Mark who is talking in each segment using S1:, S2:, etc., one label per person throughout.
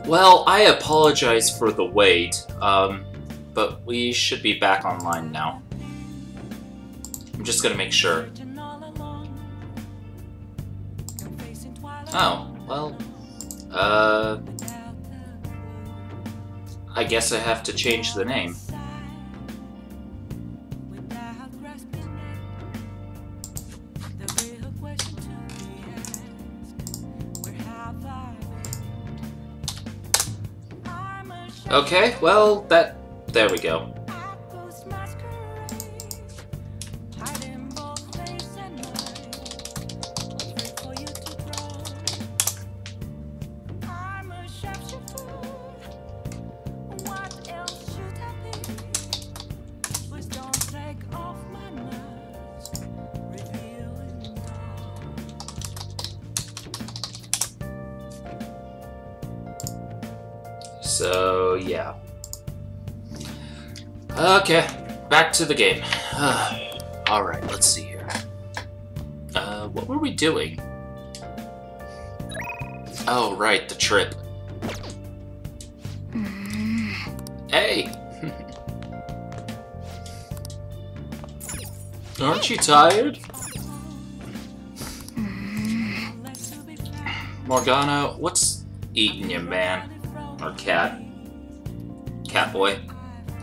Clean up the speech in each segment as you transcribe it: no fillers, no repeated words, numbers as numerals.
S1: Well, I apologize for the wait, but we should be back online now. I'm just gonna make sure. Oh, well, I guess I have to change the name. Okay, well, there we go. So, yeah. Okay, back to the game. Alright, let's see here. What were we doing? Oh, right, the trip. Hey! Aren't you tired? Morgana, what's eating you, man? Or cat? Cat boy?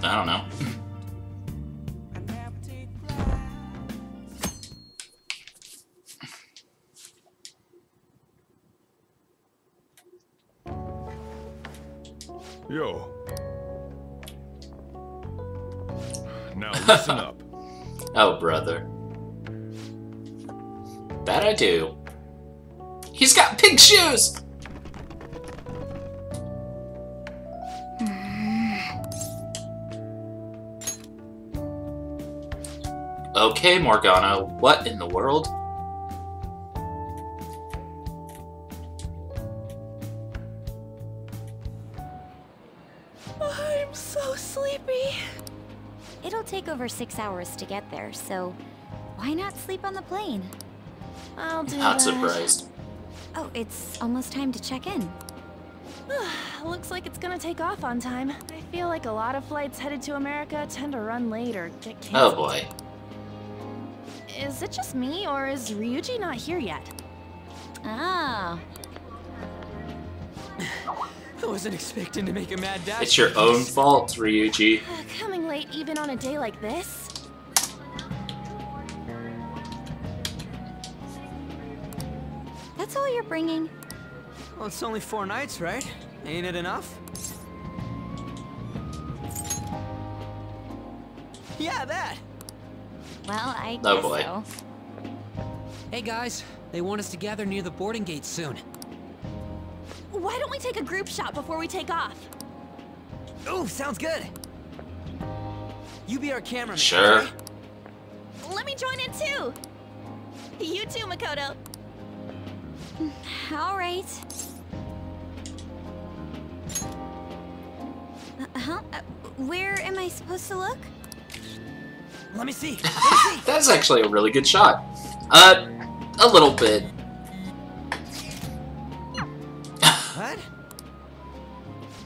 S1: I don't know.
S2: Yo. Now listen up.
S1: Oh, brother. That I do. He's got pink shoes! Okay, Morgana, what in the world?
S3: I'm so sleepy. It'll take over 6 hours to get there, so why not sleep on the plane? I'll do
S1: Not
S3: that.
S1: surprised.
S3: Oh, it's almost time to check in.
S4: Looks like it's gonna take off on time. I feel like a lot of flights headed to America tend to run late or get canceled.
S1: Oh boy.
S4: Is it just me, or is Ryuji not here yet?
S3: Oh.
S5: I wasn't expecting to make a mad dash.
S1: It's your own fault, Ryuji.
S4: Coming late even on a day like this?
S3: That's all you're bringing?
S5: Well, it's only 4 nights, right? Ain't it enough? Yeah, that!
S3: Well, I
S1: Oh
S3: guess
S1: boy.
S3: so.
S6: Hey guys, they want us to gather near the boarding gate soon.
S4: Why don't we take a group shot before we take off?
S5: Ooh, sounds good! You be our cameraman,
S1: Sure.
S5: okay?
S4: Let me join in too! You too, Makoto.
S3: All right. Where am I supposed to look?
S5: Let me see.
S1: That's actually a really good shot. A little bit.
S5: What?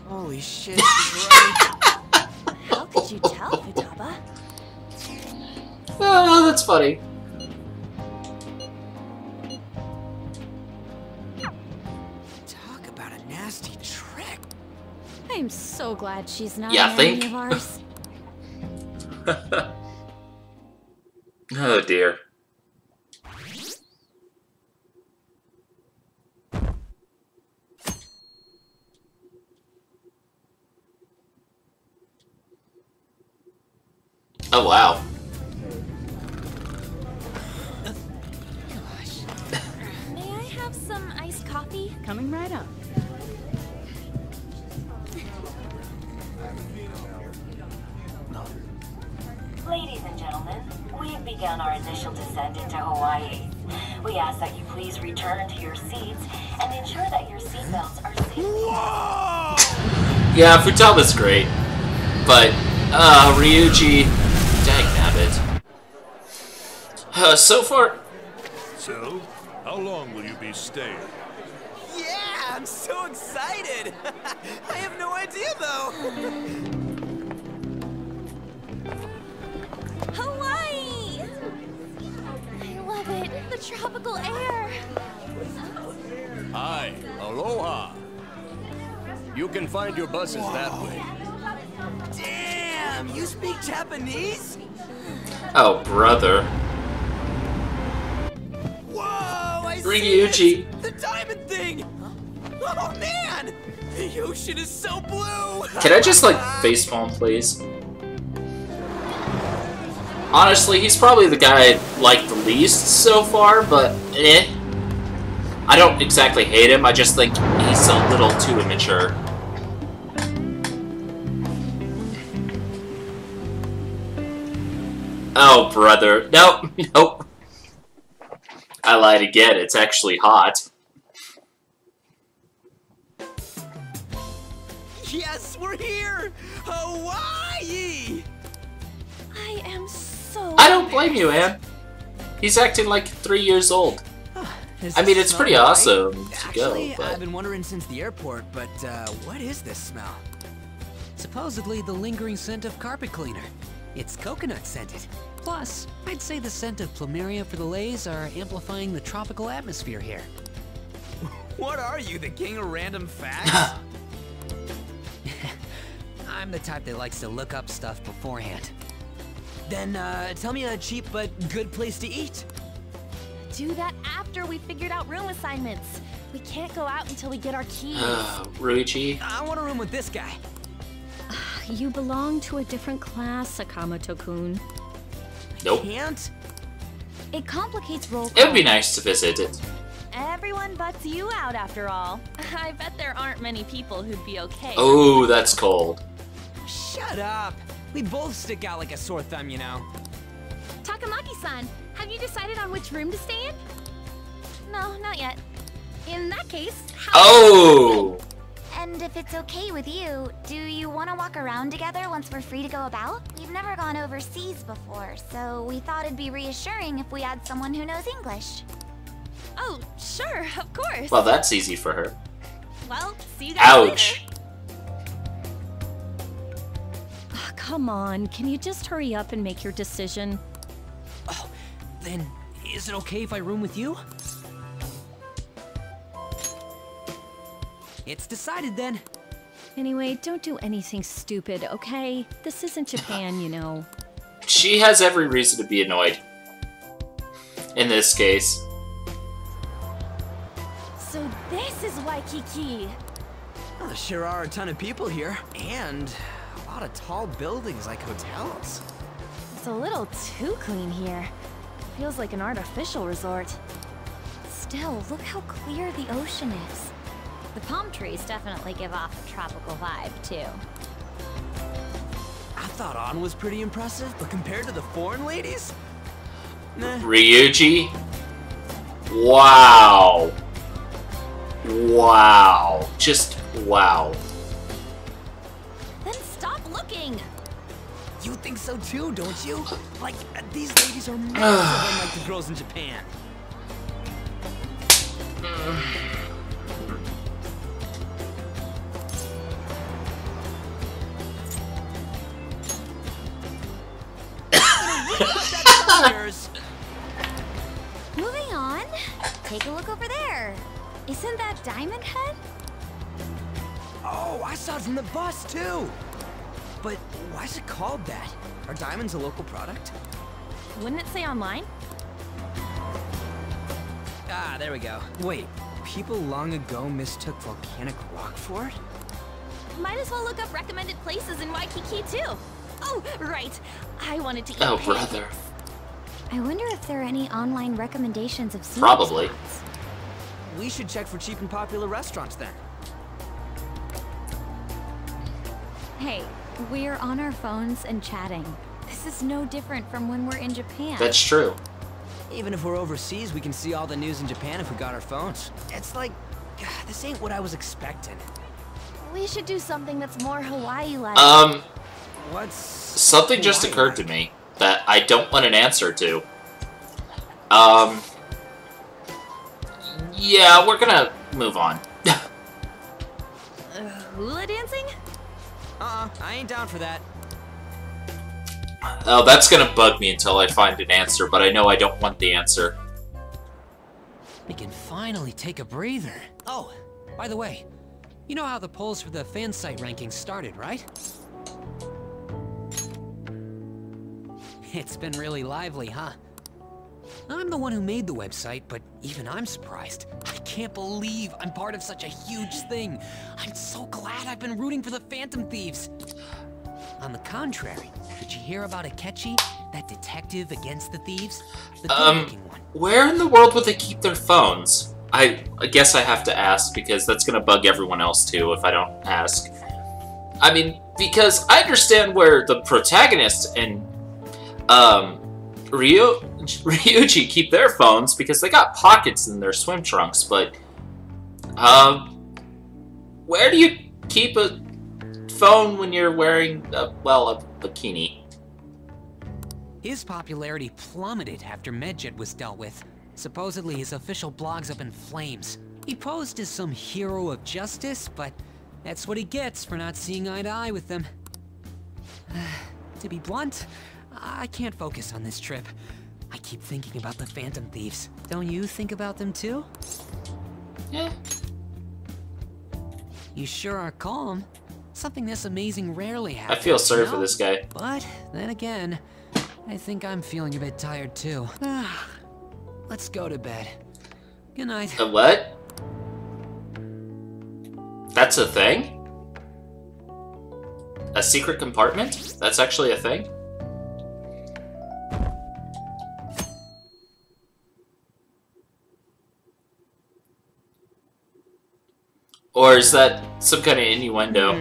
S5: Holy shit, she's right.
S4: How could you tell, Futaba?
S1: Oh, that's funny.
S5: Talk about a nasty trick.
S3: I'm so glad she's not
S1: Yeah,
S3: an
S1: think?
S3: enemy of ours.
S1: Oh dear. Oh wow.
S4: May I have some iced coffee?
S7: Coming right up.
S8: Ladies and gentlemen, we've begun our initial descent into Hawaii. We ask that you please return to your seats and ensure that your seatbelts are safe.
S1: Yeah, Futaba's great. But, Ryuji, dagnabbit. So far...
S2: So, how long will you be staying?
S5: Yeah, I'm so excited! excited! I have no idea, though!
S4: Hawaii! I love it. The tropical air.
S2: Hi, aloha. You can find your buses that way.
S5: Damn, you speak Japanese?
S1: Oh, brother.
S5: Whoa, I see
S1: Ryuji.
S5: it! The diamond thing! Oh, man! The ocean is so blue!
S1: Can I just, like, facepalm, please? Honestly, he's probably the guy I like the least so far, but eh. I don't exactly hate him, I just think he's a little too immature. Oh, brother. Nope, nope. I lied again, it's actually hot.
S5: Yes, we're here! Hawaii!
S4: I am so...
S1: I don't blame you, Anne. He's acting like 3 years old. I mean, it's pretty awesome to
S5: Actually,
S1: go, but...
S5: I've been wondering since the airport, but what is this smell?
S6: Supposedly the lingering scent of carpet cleaner. It's coconut scented. Plus, I'd say the scent of plumeria for the lays are amplifying the tropical atmosphere here.
S5: What are you, the king of random facts?
S6: I'm the type that likes to look up stuff beforehand.
S5: Then tell me a cheap but good place to eat.
S4: Do that after we figured out room assignments. We can't go out until we get our keys.
S1: Ryuji?
S5: I want a room with this guy.
S7: You belong to a different class, Sakamoto-kun.
S1: Nope.
S5: Can't?
S3: It complicates roll
S1: It would be
S3: call.
S1: nice to visit it.
S4: Everyone butts you out after all. I bet there aren't many people who'd be okay.
S1: Oh, that's cold.
S5: Shut up. We both stick out like a sore thumb, you know.
S4: Takamaki-san, have you decided on which room to stay in? No, not yet. In that case, how...
S1: Oh!
S3: And if it's okay with you, do you want to walk around together once we're free to go about? We've never gone overseas before, so we thought it'd be reassuring if we had someone who knows English.
S4: Oh, sure, of course.
S1: Well, that's easy for her.
S4: Well, see you guys
S1: Ouch!
S4: later.
S7: Come on, can you just hurry up and make your decision?
S6: Oh, then is it okay if I room with you? It's decided then.
S7: Anyway, don't do anything stupid, okay? This isn't Japan, you know.
S1: She has every reason to be annoyed. In this case.
S4: So this is Waikiki.
S5: Well, there sure are a ton of people here, and a lot of tall buildings like hotels.
S4: It's a little too clean here. Feels like an artificial resort.
S3: Still, look how clear the ocean is. The palm trees definitely give off a tropical vibe, too.
S5: I thought Ann was pretty impressive, but compared to the foreign ladies? Nah.
S1: Ryuji? Wow. Wow. Just wow.
S4: Then stop looking.
S5: You think so too, don't you? Like, these ladies are massive unlike the girls in Japan.
S3: Moving on, take a look over there. Isn't that Diamond Head?
S5: Oh, I saw it from the bus too. But why is it called that? Are diamonds a local product?
S4: Wouldn't it say online?
S5: Ah, there we go. Wait, people long ago mistook volcanic rock for it?
S4: Might as well look up recommended places in Waikiki too. Oh, right. I wanted to eat
S1: Oh,
S4: pancakes.
S1: brother.
S3: I wonder if there are any online recommendations of scenic
S1: Probably.
S3: spots.
S5: We should check for cheap and popular restaurants then.
S3: Hey, we're on our phones and chatting. This is no different from when we're in Japan.
S1: That's true.
S5: Even if we're overseas, we can see all the news in Japan if we got our phones. It's like, this ain't what I was expecting.
S4: We should do something that's more Hawaii-like.
S5: What's...
S1: Something just
S5: Hawaii
S1: occurred to
S5: like?
S1: me that I don't want an answer to. Yeah, we're gonna move on.
S4: hula dancing?
S5: I ain't down for that.
S1: Oh, that's gonna bug me until I find an answer, but I know I don't want the answer.
S6: We can finally take a breather. Oh, by the way, you know how the polls for the fan site rankings started, right? It's been really lively, huh? I'm the one who made the website, but even I'm surprised. I can't believe I'm part of such a huge thing. I'm so glad I've been rooting for the Phantom Thieves. On the contrary, did you hear about Akechi, that detective against the thieves? The good-looking one.
S1: Where in the world would they keep their phones? I guess I have to ask, because that's gonna bug everyone else too if I don't ask. I mean, because I understand where the protagonist and Ryuji keep their phones because they got pockets in their swim trunks, but where do you keep a phone when you're wearing a bikini?
S6: His popularity plummeted after Medjet was dealt with. Supposedly his official blog's up in flames. He posed as some hero of justice, but that's what he gets for not seeing eye to eye with them. To be blunt, I can't focus on this trip. I keep thinking about the Phantom Thieves. Don't you think about them too?
S1: Yeah.
S6: You sure are calm. Something this amazing rarely happens.
S1: I feel sorry for this guy.
S6: But then again, I think I'm feeling a bit tired too. Let's go to bed. Good night.
S1: A what? That's a thing? A secret compartment? That's actually a thing? Or is that some kind of innuendo?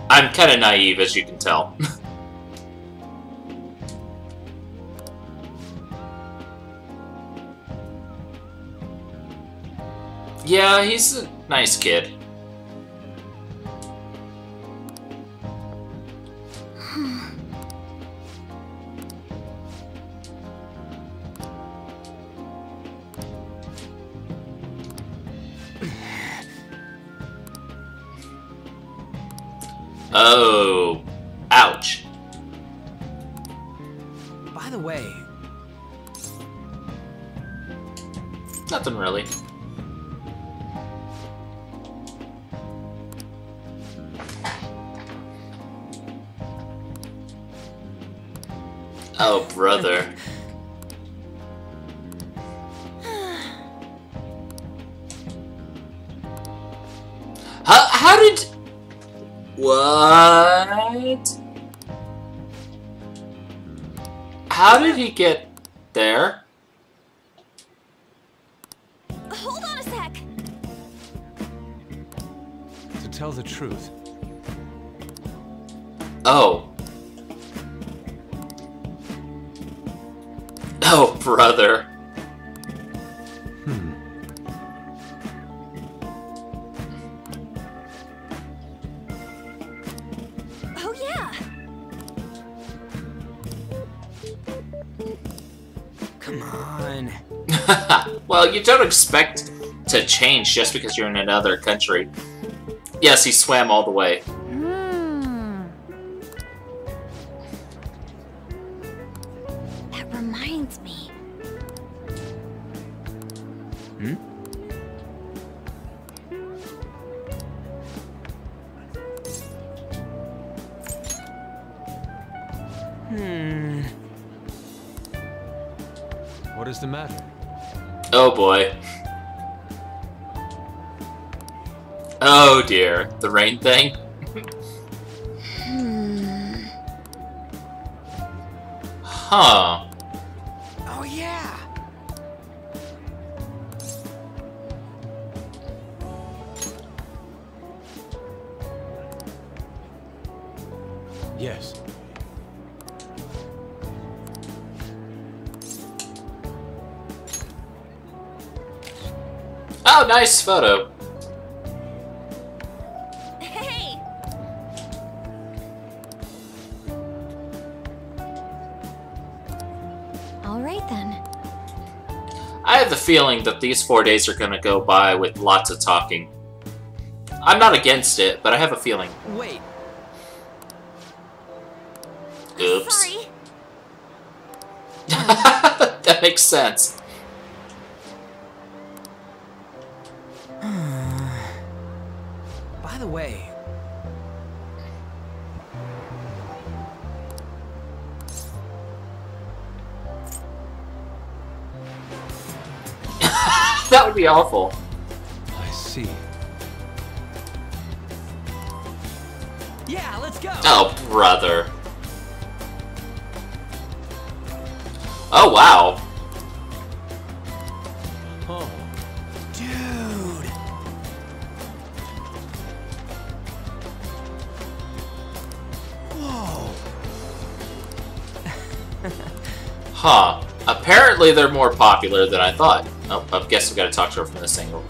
S1: I'm kind of naive, as you can tell. Yeah, he's a nice kid. Oh, ouch.
S5: By the way,
S1: Nothing really. Oh, brother. How did... What? How did he get there?
S4: Hold on a sec.
S2: To tell the truth,
S1: Oh. Oh, brother.
S4: Oh yeah.
S5: come on.
S1: Well, you don't expect to change just because you're in another country. Yes, he swam all the way.
S3: That reminds me.
S2: what is the matter?
S1: Oh boy. Oh dear. The rain thing? Huh.
S5: Oh yeah.
S2: Yes.
S1: Oh, nice photo.
S4: Hey.
S3: All right then.
S1: I have the feeling that these 4 days are gonna go by with lots of talking. I'm not against it, but I have a feeling.
S5: Wait.
S1: Oops.
S3: Sorry.
S1: That makes sense.
S5: By the way...
S1: That would be awful.
S5: I see. Yeah, let's go!
S1: Oh, brother. Oh, wow.
S5: Oh. Dude! Whoa!
S1: Huh. Apparently they're more popular than I thought. Oh, I guess we gotta talk to her from this angle.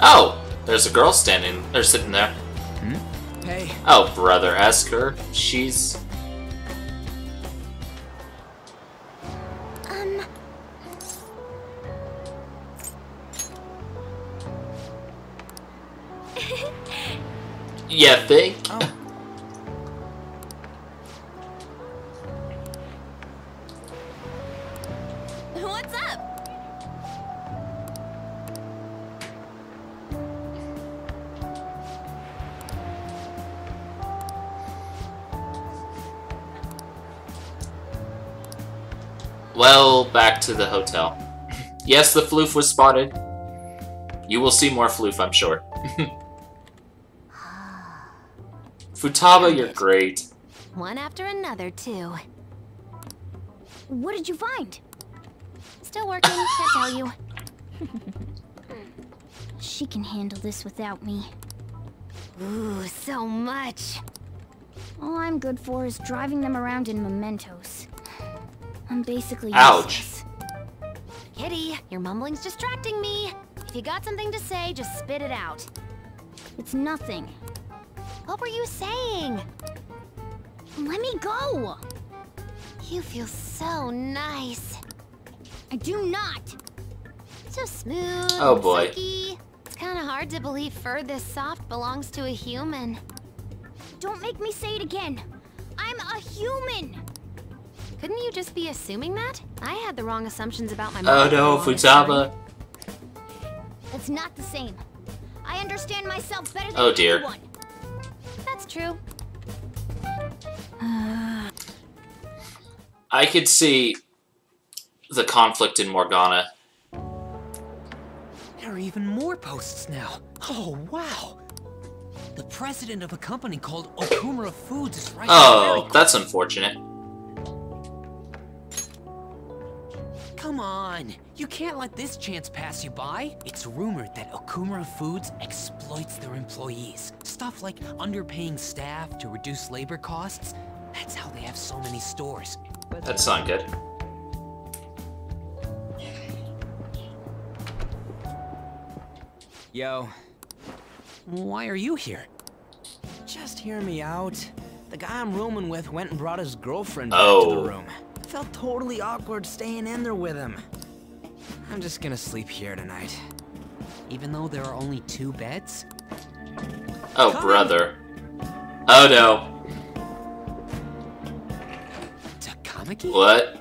S1: Oh! There's a girl standing, or sitting there.
S5: Hey.
S1: Oh, brother, ask her. She's... You think?
S5: Oh.
S4: What's up?
S1: Well, back to the hotel. Yes, the floof was spotted. You will see more floof, I'm sure. Futaba, you're great.
S3: One after another, too. What did you find? Still working, can't tell you. She can handle this without me. Ooh, so much. All I'm good for is driving them around in mementos. I'm basically
S1: Ouch.
S3: useless. Kitty, your mumbling's distracting me. If you got something to say, just spit it out. It's nothing. What were you saying? Let me go! You feel so nice. I do not! So smooth,
S1: Oh, boy.
S3: silky. It's kind of hard to believe fur this soft belongs to a human. Don't make me say it again. I'm a human! Couldn't you just be assuming that? I had the wrong assumptions about my mom.
S1: Oh no, Futaba.
S3: It's not the same. I understand myself better than
S1: Oh, dear.
S3: anyone. That's true.
S1: I could see the conflict in Morgana.
S6: There are even more posts now. Oh, wow. The president of a company called Okumura Foods is right
S1: Oh, that's unfortunate.
S6: Come on. You can't let this chance pass you by. It's rumored that Okumura Foods exploits their employees. Stuff like underpaying staff to reduce labor costs. That's how they have so many stores.
S1: That's not good.
S5: Yo,
S6: Why are you here?
S5: just hear me out. The guy I'm rooming with went and brought his girlfriend back to
S1: Oh.
S5: the room. Felt totally awkward staying in there with him. I'm just gonna sleep here tonight.
S6: Even though there are only 2 beds?
S1: Oh,
S5: Come
S1: brother. Oh no.
S6: Takamaki?
S1: What?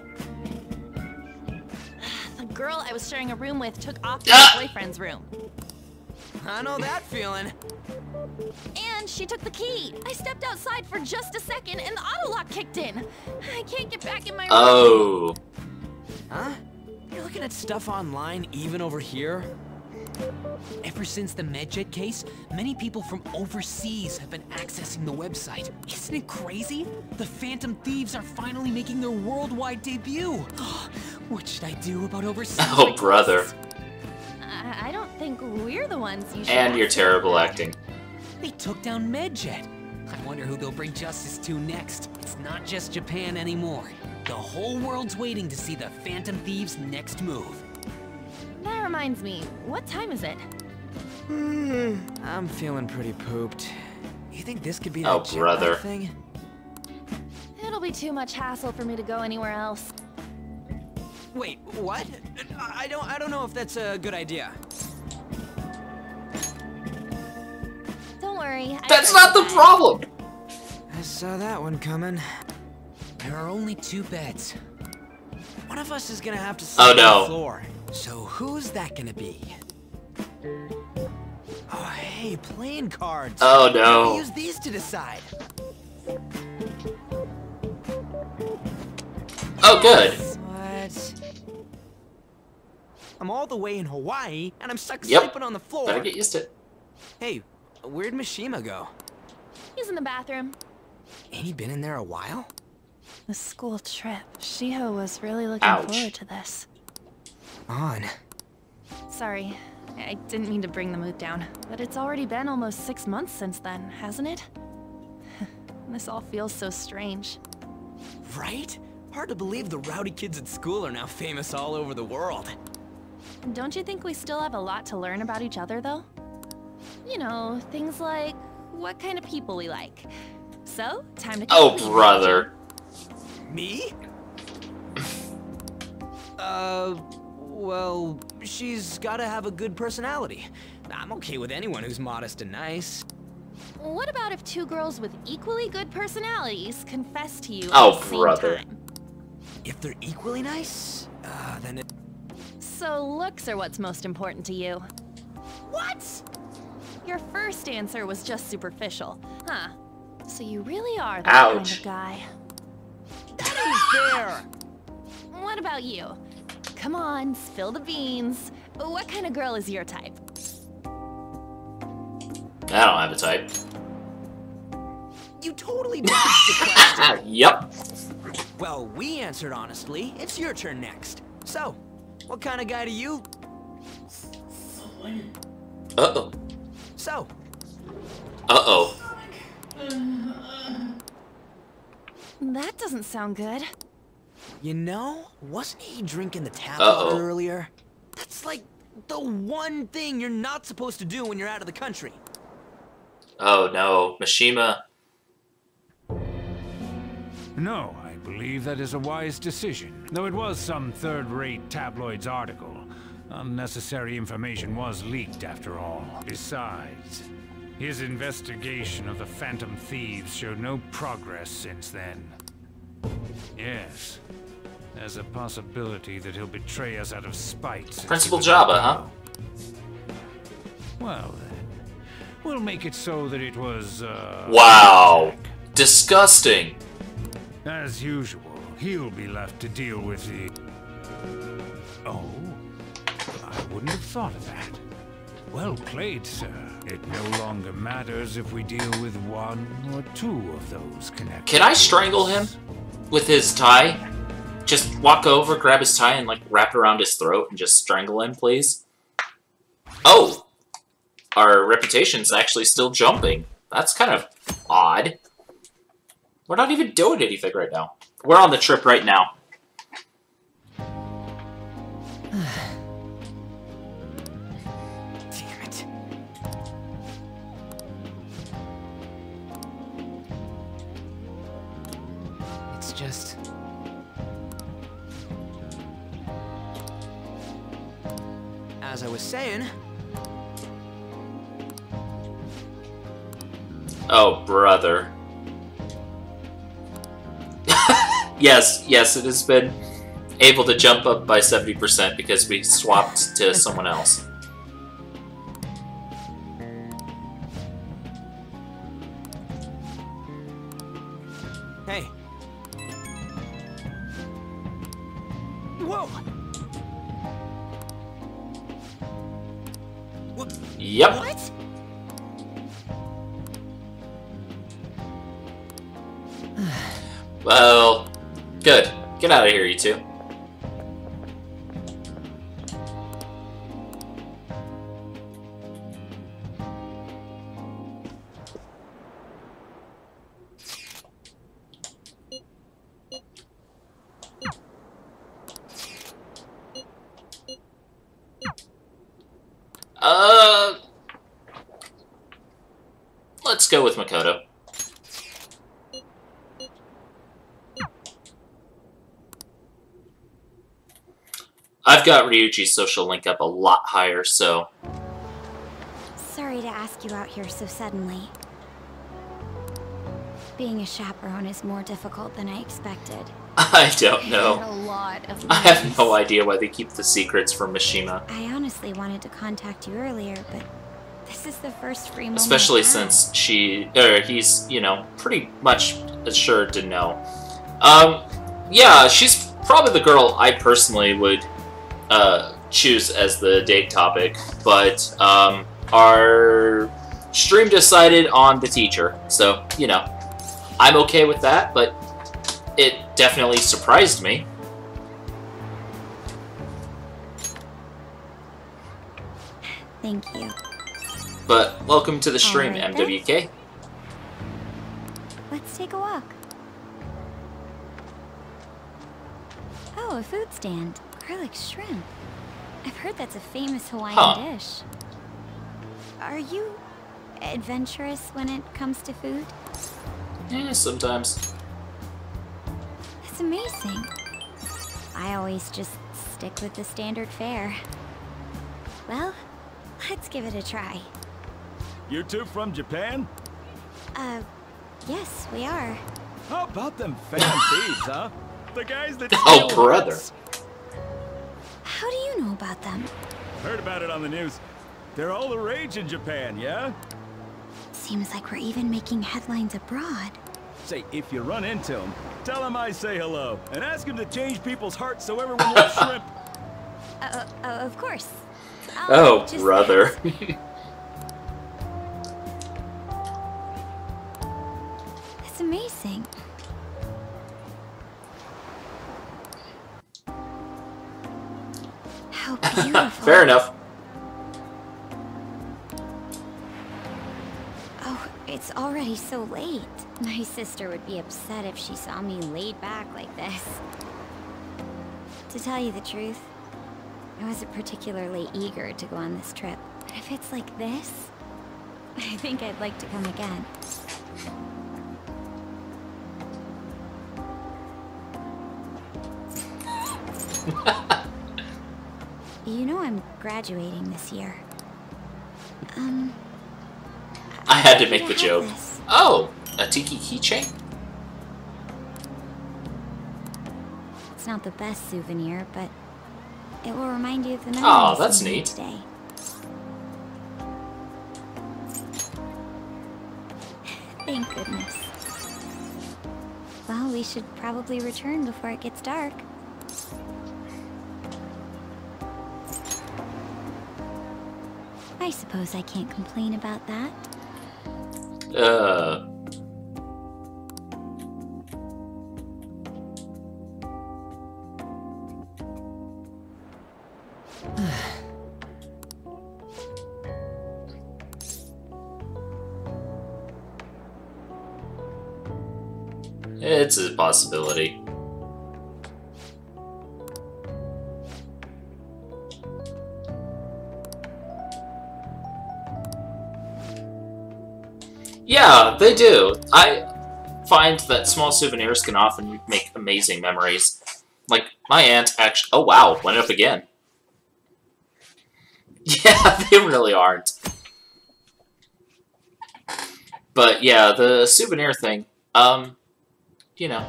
S4: The girl I was sharing a room with took off to
S1: Ah!
S4: her boyfriend's room.
S5: I know that feeling.
S4: And she took the key. I stepped outside for just a second and the auto lock kicked in. I can't get back in my room.
S1: Oh.
S5: Huh? You're looking at stuff online even over here?
S6: Ever since the MedJet case, many people from overseas have been accessing the website. Isn't it crazy? The Phantom Thieves are finally making their worldwide debut. What should I do about overseas?
S1: Oh, brother.
S6: requests?
S4: I don't think we're the ones you should
S1: And your
S4: ask.
S1: terrible acting.
S6: They took down MedJet. I wonder who they'll bring justice to next. It's not just Japan anymore. The whole world's waiting to see the Phantom Thieves' next move.
S4: That reminds me, what time is it?
S5: I'm feeling pretty pooped. You think this could be
S1: Oh,
S5: that
S1: brother.
S5: jetpack thing?
S4: be too much hassle for me to go anywhere else.
S5: Wait, what? I don't know if that's a good idea.
S4: Don't worry.
S1: That's not the problem!
S5: I saw that one coming.
S6: There are only 2 beds.
S5: One of us is gonna have to
S1: Oh,
S5: sleep
S1: no.
S5: on the floor. So who's that gonna be? Oh, hey, playing cards.
S1: Oh,
S5: We
S1: no.
S5: use these to decide.
S1: Oh, good.
S5: What? I'm all the way in Hawaii, and I'm stuck
S1: Yep.
S5: sleeping on the floor.
S1: Better get used to it.
S5: Hey, where'd Mishima go?
S4: He's in the bathroom.
S5: Ain't he been in there a while?
S4: The school trip. Shiho was really looking
S1: Ouch.
S4: forward to this.
S5: On.
S4: Sorry, I didn't mean to bring the mood down, but it's already been almost 6 months since then, hasn't it? This all feels so strange.
S5: Right? Hard to believe the rowdy kids at school are now famous all over the world.
S4: Don't you think we still have a lot to learn about each other, though? You know, things like what kind of people we like. So, time to
S1: Oh,
S4: compete.
S1: brother.
S5: Me? Well, she's gotta have a good personality. I'm okay with anyone who's modest and nice.
S4: What about if 2 girls with equally good personalities confess to you
S1: Oh,
S4: at the same
S1: brother.
S4: time?
S5: If they're equally nice, then it...
S4: So looks are what's most important to you.
S5: What?
S4: Your first answer was just superficial, huh? So you really are that kind
S1: Ouch.
S4: of guy.
S5: That ain't fair!
S4: What about you? Come on, spill the beans. What kind of girl is your type?
S1: I don't have a type.
S5: You totally dodged the question.
S1: Yep.
S5: Well, we answered honestly. It's your turn next. So, what kind of guy do you...
S1: Uh-oh.
S5: So,
S1: Uh-oh.
S4: That doesn't sound good.
S5: you know, wasn't he drinking the tap
S1: Uh-oh.
S5: water earlier? That's like the one thing you're not supposed to do when you're out of the country.
S1: Oh, no. Mishima.
S9: No, I believe that is a wise decision. Though it was some third-rate tabloid's article. Unnecessary information was leaked after all. Besides, his investigation of the Phantom Thieves showed no progress since then. Yes, there's a possibility that he'll betray us out of spite. since he
S1: Principal
S9: was
S1: Jabba,
S9: let
S1: huh?
S9: go. Well then, we'll make it so that it was,
S1: Wow. Disgusting.
S9: As usual, he'll be left to deal with the... Oh, I wouldn't have thought of that. Well played, sir. It no longer matters if we deal with 1 or 2 of those connections.
S1: Can I strangle him with his tie? Just walk over, grab his tie, and, like, wrap it around his throat and just strangle him, please? Oh! Our reputation's actually still jumping. That's kind of odd. We're not even doing anything right now. We're on the trip right now.
S5: Damn it.
S6: It's just...
S5: As I was saying,
S1: Oh, brother. Yes, it has been able to jump up by 70% because we swapped to someone else.
S5: hey. Whoa! What?
S1: Yep.
S5: What?
S1: Well, good. Get out of here, you two. Let's go with Makoto. I've got Ryuji's social link up a lot higher, so...
S3: Sorry to ask you out here so suddenly. Being a chaperone is more difficult than I expected.
S1: I don't know.
S4: A lot of
S1: I have no idea why they keep the secrets from Mishima.
S3: I honestly wanted to contact you earlier, but this is the first free moment.
S1: Especially
S3: I've had.
S1: since he's, you know, pretty much assured to know. Yeah, she's probably the girl I personally would choose as the date topic, but our stream decided on the teacher, so, you know, I'm okay with that, but it definitely surprised me.
S3: Thank you.
S1: But welcome to the stream,
S3: All right,
S1: MWK.
S3: Let's take a walk. Oh, a food stand. Garlic shrimp. I've heard that's a famous Hawaiian dish. Are you adventurous when it comes to food?
S1: Yeah, sometimes.
S3: That's amazing. I always just stick with the standard fare. Well, let's give it a try.
S2: You two from Japan?
S3: Yes, we are.
S2: How about them fan thieves, huh? The guys that
S1: Oh,
S2: steal
S1: brother.
S2: hearts?
S3: How do you know about them?
S2: Heard about it on the news. They're all the rage in Japan, yeah?
S3: Seems like we're even making headlines abroad.
S2: Say, if you run into them, tell them I say hello, and ask them to change people's hearts so everyone loves shrimp.
S3: Of course.
S1: Oh,
S3: Just-
S1: brother.
S3: It's amazing. How beautiful.
S1: Fair enough.
S3: Oh, it's already so late. My sister would be upset if she saw me laid back like this. To tell you the truth, I wasn't particularly eager to go on this trip. But if it's like this, I think I'd like to come again. You know I'm graduating this year.
S1: I had to
S3: I'd
S1: make the
S3: have
S1: joke.
S3: this.
S1: Oh, a tiki keychain?
S3: It's not the best souvenir, but it will remind you of the memories
S1: Aw, that's
S3: we made
S1: neat.
S3: today. Thank goodness. Well, we should probably return before it gets dark. I suppose I can't complain about that.
S1: It's a possibility. Yeah, they do. I find that small souvenirs can often make amazing memories. Like, my aunt actually... Oh, wow, went up again. Yeah, they really aren't. But, yeah, the souvenir thing, you know.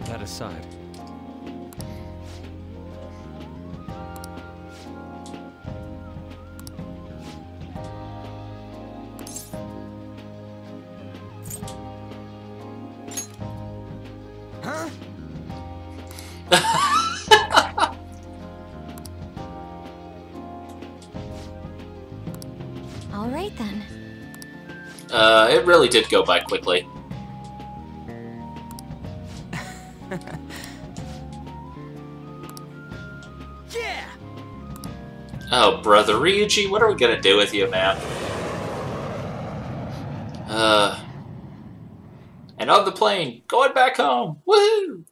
S5: That aside.
S3: Huh? All right then.
S1: It really did go by quickly.
S5: Yeah!
S1: Oh, brother Ryuji, what are we gonna do with you, man? And on the plane, going back home! Woohoo!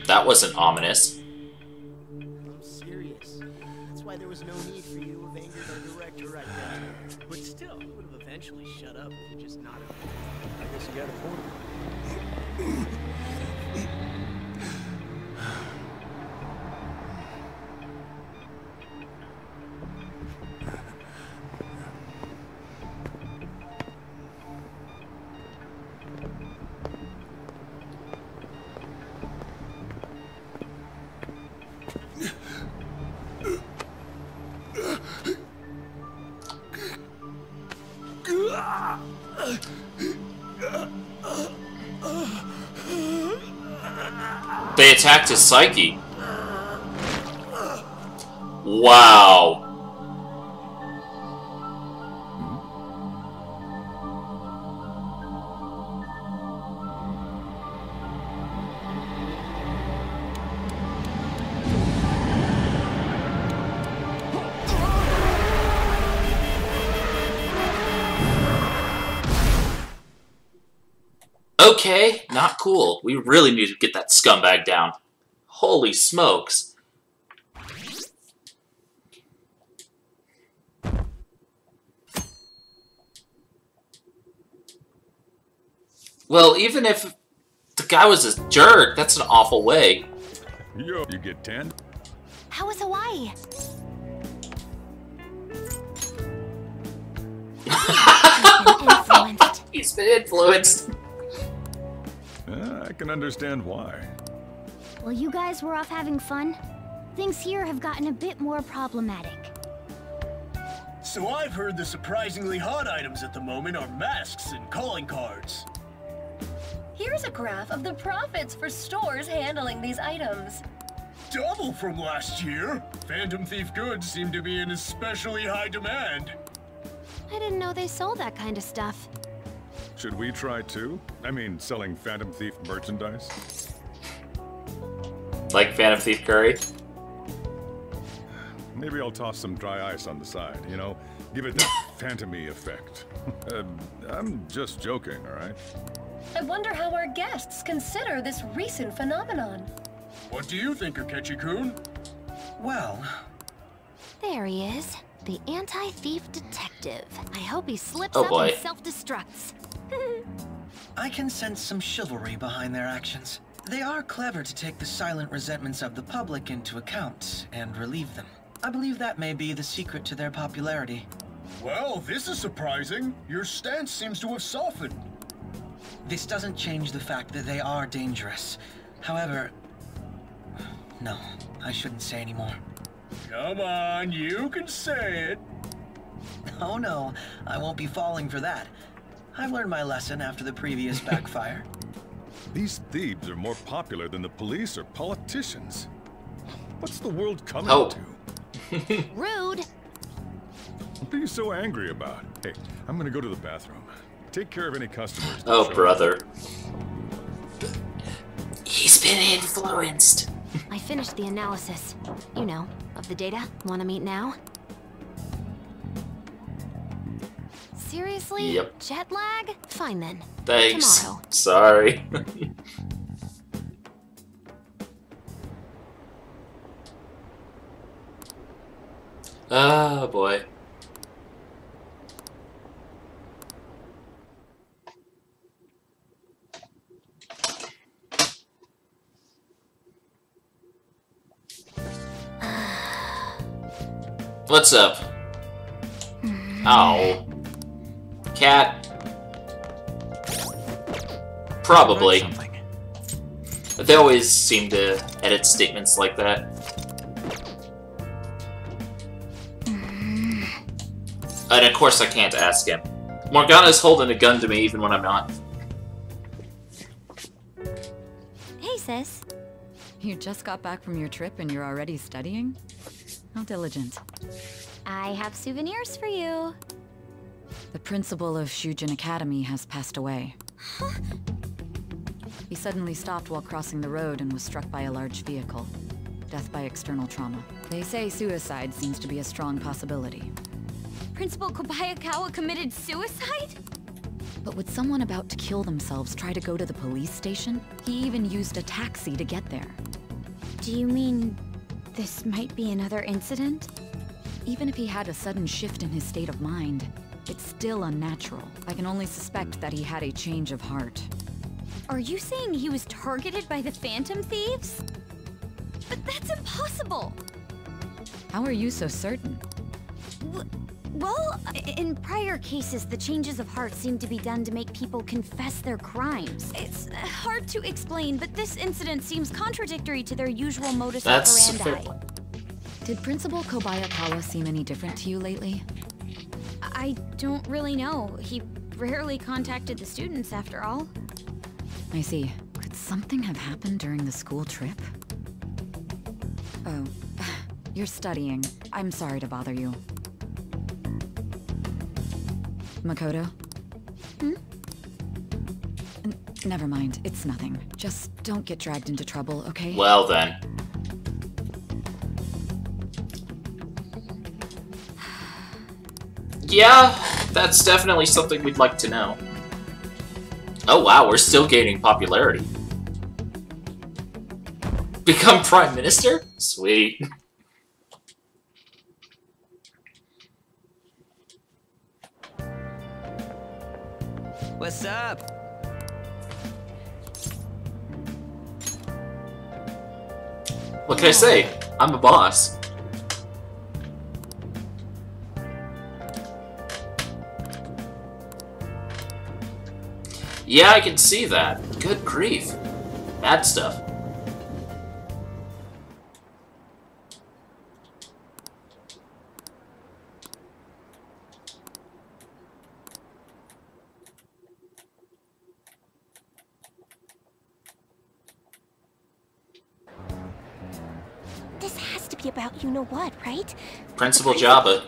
S1: That wasn't ominous.
S10: I'm serious. That's why there was no need for you
S5: elevated our director right there. But still, he would have eventually shut up if he just nodded. I guess you got a point.
S1: They attacked his psyche. Wow. Okay, not cool. We really need to get that scumbag down. Holy smokes. Well, even if the guy was a jerk, that's an awful way.
S2: Yo, you get 10?
S3: How was Hawaii?
S1: He's been influenced.
S2: I can understand why.
S3: While you guys were off having fun, things here have gotten a bit more problematic.
S5: So I've heard the surprisingly hot items at the moment are masks and calling cards.
S10: Here's a graph of the profits for stores handling these items.
S5: Double from last year. Phantom Thief goods seem to be in especially high demand.
S3: I didn't know they sold that kind of stuff.
S2: Should we try too? I mean, selling Phantom Thief merchandise?
S1: Like Phantom Thief curry?
S2: Maybe I'll toss some dry ice on the side, you know? Give it that phantom-y effect. I'm just joking, alright?
S10: I wonder how our guests consider this recent phenomenon.
S5: What do you think, Akechi-kun? Well...
S3: There he is. The anti-thief detective. I hope he slips
S1: Oh,
S3: up
S1: boy.
S3: and self-destructs.
S11: I can sense some chivalry behind their actions. They are clever to take the silent resentments of the public into account and relieve them. I believe that may be the secret to their popularity.
S5: Well, this is surprising. Your stance seems to have softened.
S11: This doesn't change the fact that they are dangerous. However... No, I shouldn't say any more.
S5: Come on, you can say it.
S11: Oh no, I won't be falling for that. I've learned my lesson after the previous backfire.
S2: These thieves are more popular than the police or politicians. What's the world coming to?
S3: Rude.
S2: What are you so angry about? Hey, I'm gonna go to the bathroom. Take care of any customers.
S1: Oh, brother. He's been influenced.
S3: I finished the analysis. You know, of the data. Wanna meet now? Seriously?
S1: Yep.
S3: Jet lag? Fine then.
S1: Thanks.
S3: Tomorrow.
S1: Sorry. Oh, boy. What's up? Ow. Cat. Probably. They always seem to edit statements like that. And of course I can't ask him. Morgana's holding a gun to me even when I'm not.
S7: Hey, sis. You just got back from your trip and you're already studying? How diligent.
S3: I have souvenirs for you.
S7: The principal of Shujin Academy has passed away.
S3: Huh?
S7: He suddenly stopped while crossing the road and was struck by a large vehicle. Death by external trauma. They say suicide seems to be a strong possibility.
S3: Principal Kobayakawa committed suicide?
S7: But would someone about to kill themselves try to go to the police station? He even used a taxi to get there.
S3: Do you mean this might be another incident?
S7: Even if he had a sudden shift in his state of mind, it's still unnatural. I can only suspect that he had a change of heart.
S3: Are you saying he was targeted by the Phantom Thieves? But that's impossible!
S7: How are you so certain?
S3: Well, in prior cases, the changes of heart seem to be done to make people confess their crimes. It's hard to explain, but this incident seems contradictory to their usual modus operandi.
S7: Did Principal Kobayakawa seem any different to you lately?
S3: I don't really know. He rarely contacted the students, after all.
S7: I see. Could something have happened during the school trip? Oh, you're studying. I'm sorry to bother you. Makoto? Never mind, it's nothing. Just don't get dragged into trouble, okay?
S1: Well then. Yeah, that's definitely something we'd like to know. Oh wow, we're still gaining popularity. Become Prime Minister? Sweet.
S12: What's up?
S1: What can I say? I'm a boss. Yeah, I can see that. Good grief. Bad stuff.
S3: This has to be about you-know-what, right?
S1: Principal Jabba.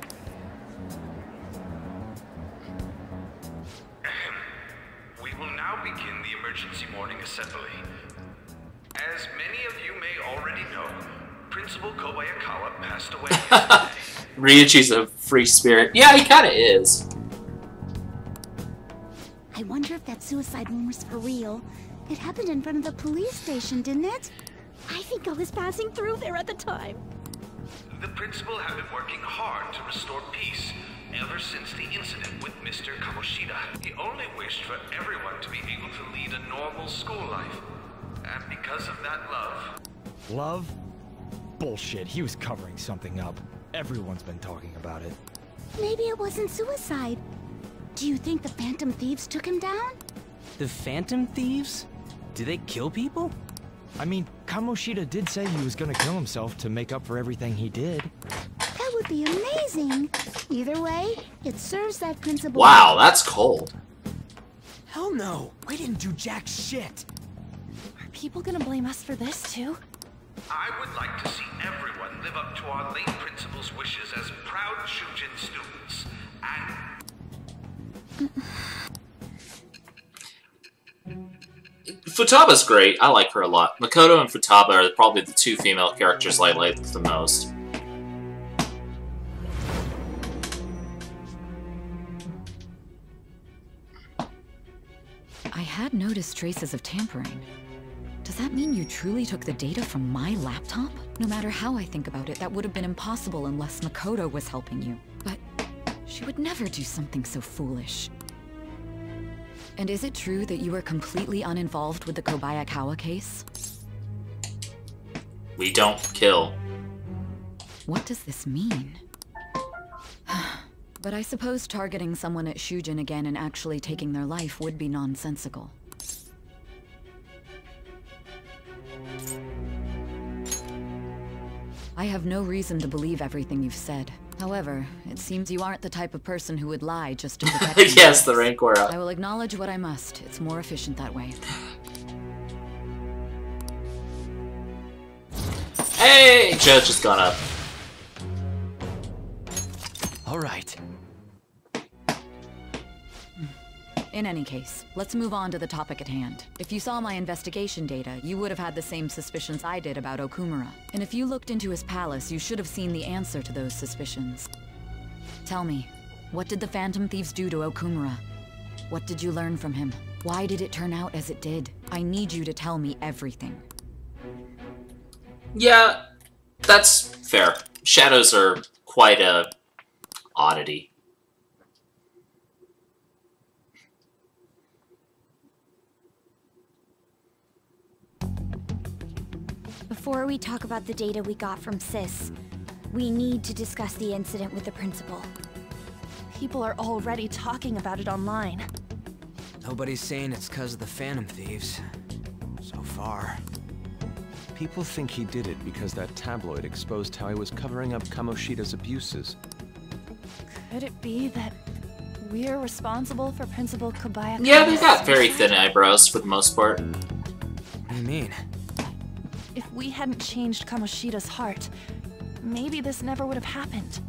S13: We will now begin the emergency morning assembly. As many of you may already know, Principal Kobayakawa passed away yesterday.
S1: Ryuji's a free spirit. Yeah, he kinda is.
S3: I wonder if that suicide one was for real. It happened in front of the police station, didn't it? I think I was passing through there at the time.
S13: The principal had been working hard to restore peace ever since the incident with Mr. Kamoshida. He only wished for everyone to be able to lead a normal school life. And because of that love...
S14: Love? Bullshit, he was covering something up. Everyone's been talking about it.
S3: Maybe it wasn't suicide. Do you think the Phantom Thieves took him down?
S14: The Phantom Thieves? Did they kill people? I mean, Kamoshida did say he was gonna kill himself to make up for everything he did.
S3: That would be amazing. Either way, it serves that principle.
S1: Wow, that's cold.
S14: Hell no! We didn't do jack shit!
S4: Are people gonna blame us for this, too?
S13: I would like to see everyone live up to our late principal's wishes as proud Shujin students. And...
S1: Futaba's great. I like her a lot. Makoto and Futaba are probably the two female characters I like the most.
S7: I had noticed traces of tampering. Does that mean you truly took the data from my laptop? No matter how I think about it, that would have been impossible unless Makoto was helping you. But she would never do something so foolish. And is it true that you were completely uninvolved with the Kobayakawa case?
S1: We don't kill.
S7: What does this mean? But I suppose targeting someone at Shujin again and actually taking their life would be nonsensical. I have no reason to believe everything you've said. However, it seems you aren't the type of person who would lie just to protect yourself.
S1: Yes, the Rancor out.
S7: I will acknowledge what I must. It's more efficient that way.
S1: Hey! Judge has gone up.
S14: Alright.
S7: In any case, let's move on to the topic at hand. If you saw my investigation data, you would have had the same suspicions I did about Okumura. And if you looked into his palace, you should have seen the answer to those suspicions. Tell me, what did the Phantom Thieves do to Okumura? What did you learn from him? Why did it turn out as it did? I need you to tell me everything.
S1: Yeah, that's fair. Shadows are quite a oddity.
S3: Before we talk about the data we got from Sis, we need to discuss the incident with the principal.
S4: People are already talking about it online.
S6: Nobody's saying it's because of the Phantom Thieves. So far.
S15: People think he did it because that tabloid exposed how he was covering up Kamoshida's abuses.
S4: Could it be that we're responsible for Principal Kobayaka's...
S1: Yeah, they got very thin eyebrows for the most part.
S6: What do you mean?
S4: If we hadn't changed Kamoshida's heart, maybe this never would have happened.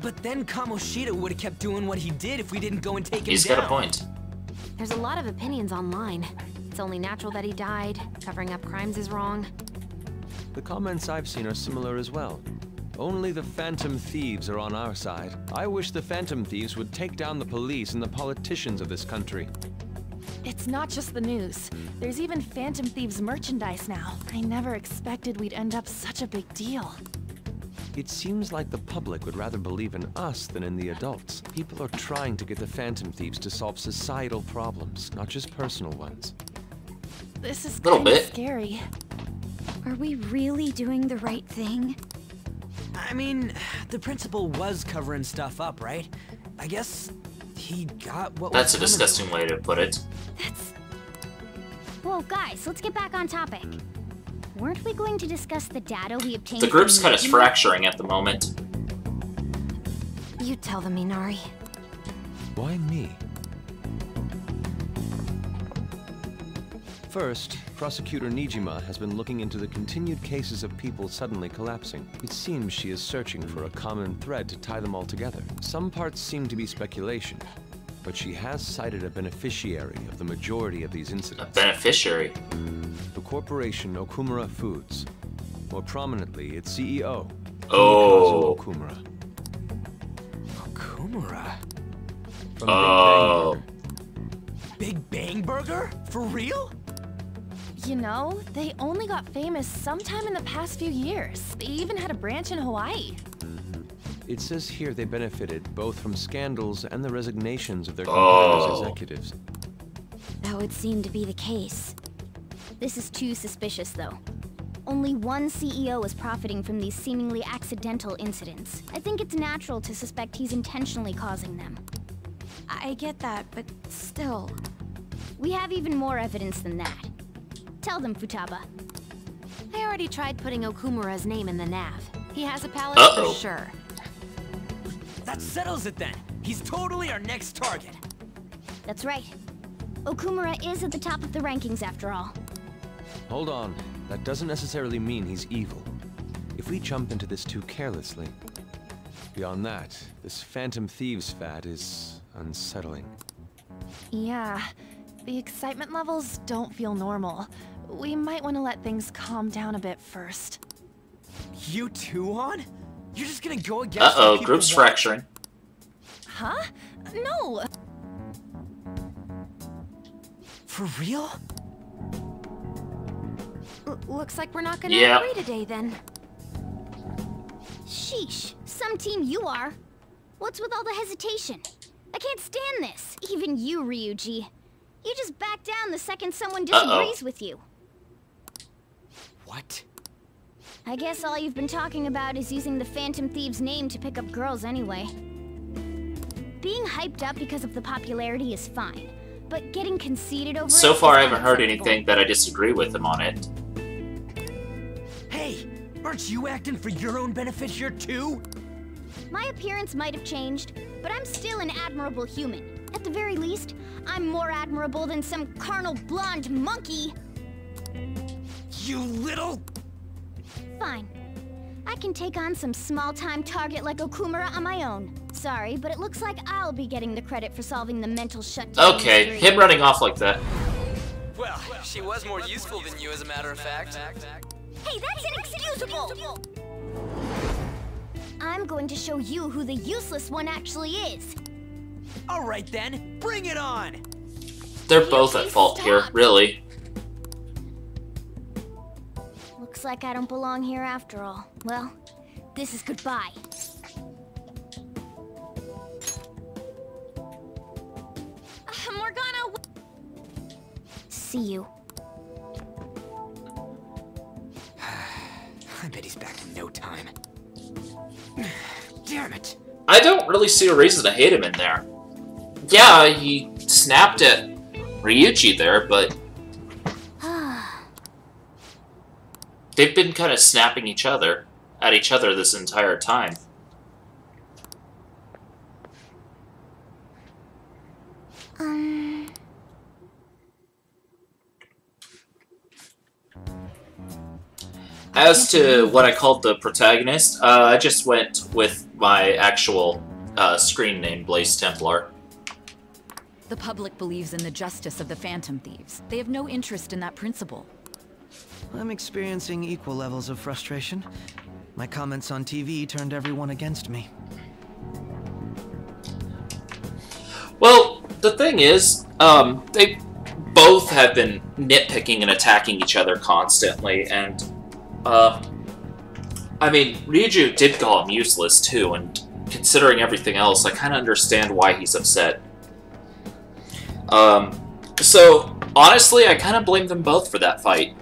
S6: But then Kamoshida would have kept doing what he did if we didn't go and take him down.
S1: He's got a point.
S3: There's a lot of opinions online. It's only natural that he died. Covering up crimes is wrong.
S15: The comments I've seen are similar as well. Only the Phantom Thieves are on our side. I wish the Phantom Thieves would take down the police and the politicians of this country.
S4: It's not just the news. There's even Phantom Thieves merchandise now. I never expected we'd end up such a big deal.
S15: It seems like the public would rather believe in us than in the adults. People are trying to get the Phantom Thieves to solve societal problems, not just personal ones.
S4: This is
S1: kind of
S4: scary.
S3: Are we really doing the right thing?
S6: I mean, the principal was covering stuff up, right? I guess he got what
S1: That's a disgusting way to put it.
S3: Whoa, guys, let's get back on topic. Weren't we going to discuss the data we obtained?
S1: The group's kind of fracturing at the moment.
S3: You tell them, Minari.
S15: Why me? First, Prosecutor Nijima has been looking into the continued cases of people suddenly collapsing. It seems she is searching for a common thread to tie them all together. Some parts seem to be speculation, but she has cited a beneficiary of the majority of these incidents.
S1: A beneficiary?
S15: The corporation Okumura Foods. More prominently, its CEO,
S1: Oh.
S15: Okumura.
S6: Okumura?
S15: From
S6: Big Bang Burger? For real?
S4: You know, they only got famous sometime in the past few years. They even had a branch in Hawaii.
S15: It says here they benefited both from scandals and the resignations of their competitors' executives.
S3: That would seem to be the case. This is too suspicious, though. Only one CEO is profiting from these seemingly accidental incidents. I think it's natural to suspect he's intentionally causing them. I get that, but still. We have even more evidence than that. Tell them, Futaba.
S16: I already tried putting Okumura's name in the nav. He has a palette for sure.
S6: That settles it then. He's totally our next target.
S3: That's right. Okumura is at the top of the rankings after all.
S15: Hold on. That doesn't necessarily mean he's evil. If we jump into this too carelessly. Beyond that, this Phantom Thieves fad is unsettling.
S4: Yeah, the excitement levels don't feel normal. We might want to let things calm down a bit first.
S6: You too, on? You're just gonna go against
S1: Uh-oh, group's fracturing.
S4: Huh? No!
S6: For real?
S3: Looks like we're not gonna
S1: Yeah.
S3: agree today, then. Sheesh, some team you are. What's with all the hesitation? I can't stand this. Even you, Ryuji. You just back down the second someone disagrees with you.
S6: What?
S3: I guess all you've been talking about is using the Phantom Thieves' name to pick up girls anyway. Being hyped up because of the popularity is fine, but getting conceited over
S1: So
S3: it
S1: far, I
S3: is
S1: haven't heard
S3: unacceptable.
S1: anything that I disagree with him on it.
S6: Hey, aren't you acting for your own benefit here too?
S3: My appearance might have changed, but I'm still an admirable human. At the very least, I'm more admirable than some carnal blonde monkey.
S6: You little...
S3: Fine. I can take on some small-time target like Okumura on my own. Sorry, but it looks like I'll be getting the credit for solving the mental shutdown
S1: Okay,
S3: mystery.
S1: him running off like that.
S17: Well, she was more useful than you, as a matter of fact.
S3: Hey, that's inexcusable! I'm going to show you who the useless one actually is.
S6: All right then, bring it on!
S1: They're both at fault here, really.
S3: Looks like I don't belong here after all. Well, this is goodbye. see you.
S6: I bet he's back in no time. Damn it!
S1: I don't really see a reason to hate him in there. Yeah, he snapped at Ryuji there, but they've been kind of snapping at each other this entire time. As to what I called the protagonist, I just went with my actual screen name, Blaze Templar.
S7: The public believes in the justice of the Phantom Thieves. They have no interest in that principle.
S11: I'm experiencing equal levels of frustration. My comments on TV turned everyone against me.
S1: Well, the thing is, they both have been nitpicking and attacking each other constantly, and I mean, Ryuji did call him useless too, and considering everything else, I kind of understand why he's upset. So, honestly, I kind of blame them both for that fight.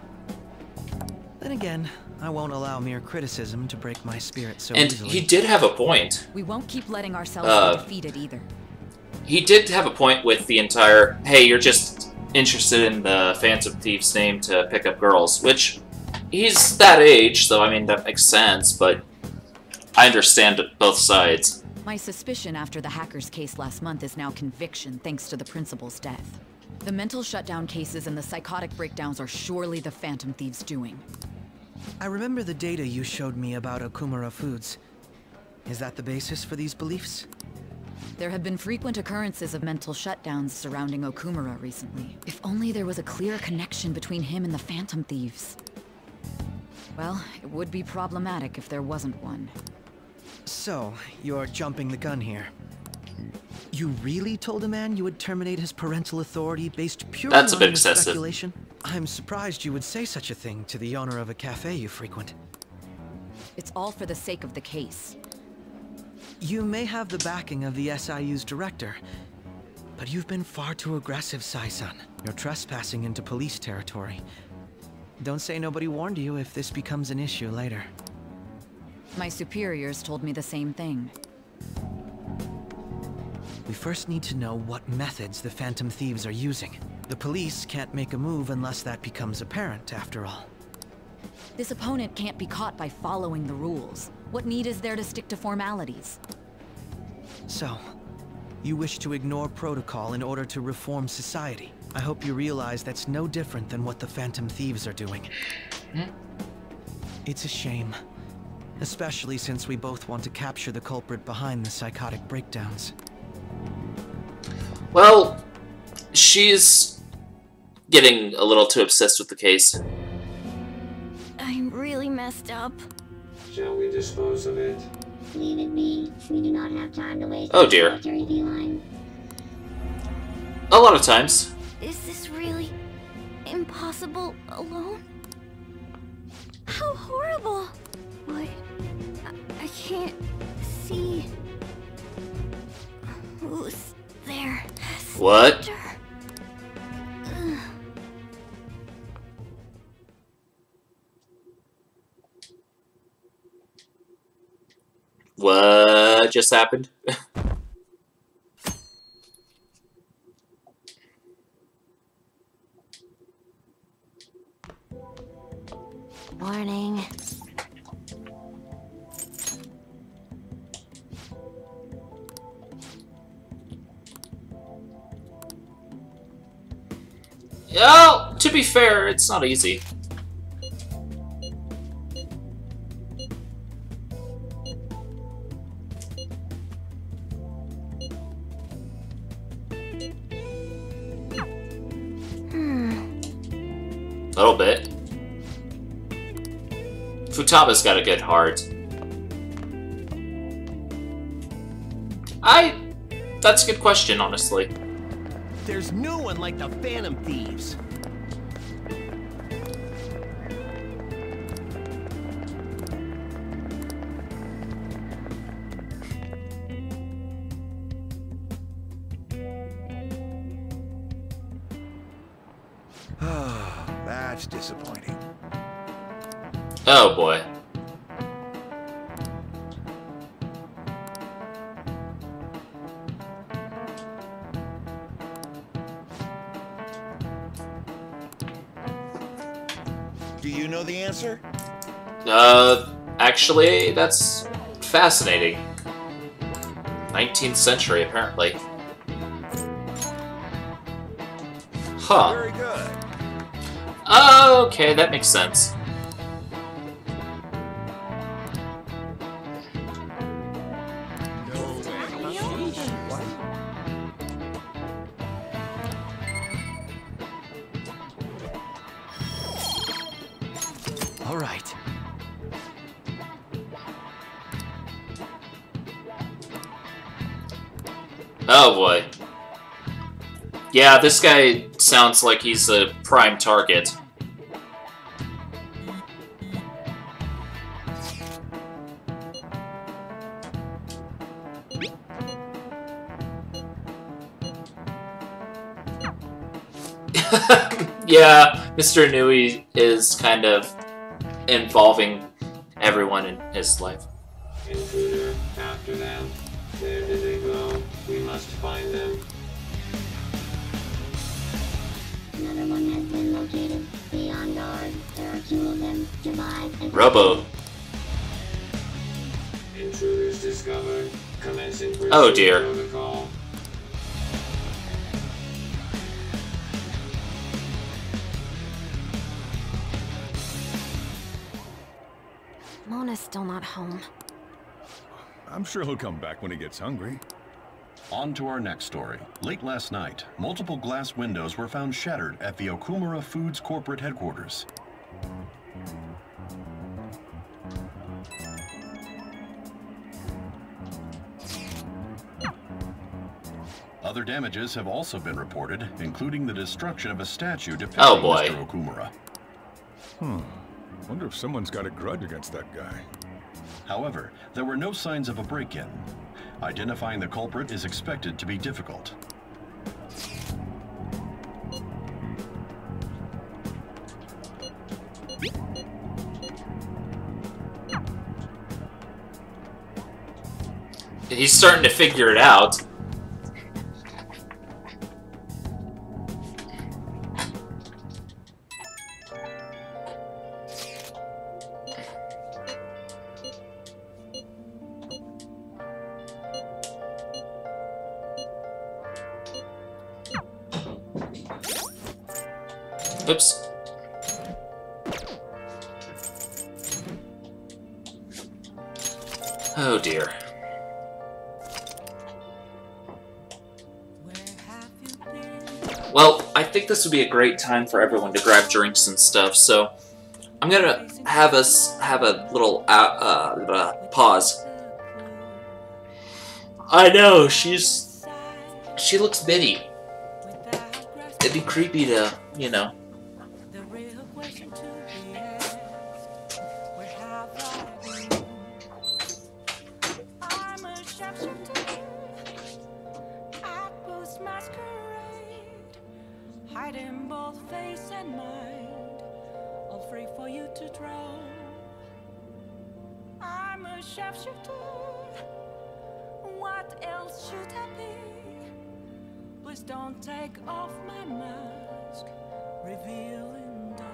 S11: Then again, I won't allow mere criticism to break my spirit so
S1: and
S11: easily.
S1: He did have a point.
S7: We won't keep letting ourselves be defeated either.
S1: He did have a point with the entire, hey, you're just interested in the Phantom Thief's name to pick up girls, which... He's that age, so I mean, that makes sense, but I understand both sides.
S7: My suspicion after the hacker's case last month is now conviction thanks to the principal's death. The mental shutdown cases and the psychotic breakdowns are surely the Phantom Thieves' doing.
S11: I remember the data you showed me about Okumura Foods. Is that the basis for these beliefs?
S7: There have been frequent occurrences of mental shutdowns surrounding Okumura recently. If only there was a clear connection between him and the Phantom Thieves. Well, it would be problematic if there wasn't one.
S11: So, you're jumping the gun here. You really told a man you would terminate his parental authority based purely
S1: That's a bit
S11: on
S1: excessive.
S11: speculation? I'm surprised you would say such a thing to the owner of a cafe you frequent.
S7: It's all for the sake of the case.
S11: You may have the backing of the SIU's director, but you've been far too aggressive, Sai-san. You're trespassing into police territory. Don't say nobody warned you if this becomes an issue later.
S7: My superiors told me the same thing.
S11: We first need to know what methods the Phantom Thieves are using. The police can't make a move unless that becomes apparent, after all.
S7: This opponent can't be caught by following the rules. What need is there to stick to formalities?
S11: So, you wish to ignore protocol in order to reform society. I hope you realize that's no different than what the Phantom Thieves are doing. It's a shame. Especially since we both want to capture the culprit behind the psychotic breakdowns.
S1: Well, she's getting a little too obsessed with the case.
S3: I'm really messed up.
S18: Shall we dispose of it?
S19: Leave it be. We do not have time to waste.
S1: Oh dear. A lot of times.
S3: Is this really impossible alone? How horrible! What? I can't see who's there.
S1: What? What just happened?
S3: Morning.
S1: Well, to be fair, it's not easy. A little bit. Futaba's got a good heart. That's a good question, honestly.
S5: There's no one like the Phantom Thieves.
S20: That's disappointing.
S1: Oh boy.
S20: Do you know the answer?
S1: Actually, that's fascinating. 19th century, apparently. Huh.
S20: Very good.
S1: Okay, that makes sense.
S14: All right.
S1: Oh boy. Yeah, this guy sounds like he's a prime target. Yeah, Mr. Nui is kind of involving everyone in his life.
S18: Intruder, after them. Where did they go? We must find them.
S19: Another one has been located. Be on guard. There are 2 of them. Survive. And
S1: Robo.
S18: Intruders discovered. Commencing pursuit
S1: Oh dear.
S18: protocol.
S16: Mona's still not home.
S2: I'm sure he'll come back when he gets hungry.
S21: On to our next story. Late last night, multiple glass windows were found shattered at the Okumura Foods corporate headquarters. Other damages have also been reported, including the destruction of a statue depicting Mr. Okumura.
S2: Wonder if someone's got a grudge against that guy.
S21: However, there were no signs of a break-in. Identifying the culprit is expected to be difficult.
S1: He's starting to figure it out. Oops. Oh dear. Well, I think this would be a great time for everyone to grab drinks and stuff, so I'm gonna have us have a little pause. I know, she looks bitty. It'd be creepy to, you know.
S22: Hiding both face and mind, all free for you to draw. I'm a sharpshooter. What else should I be? Please don't take off my mask, revealing dark.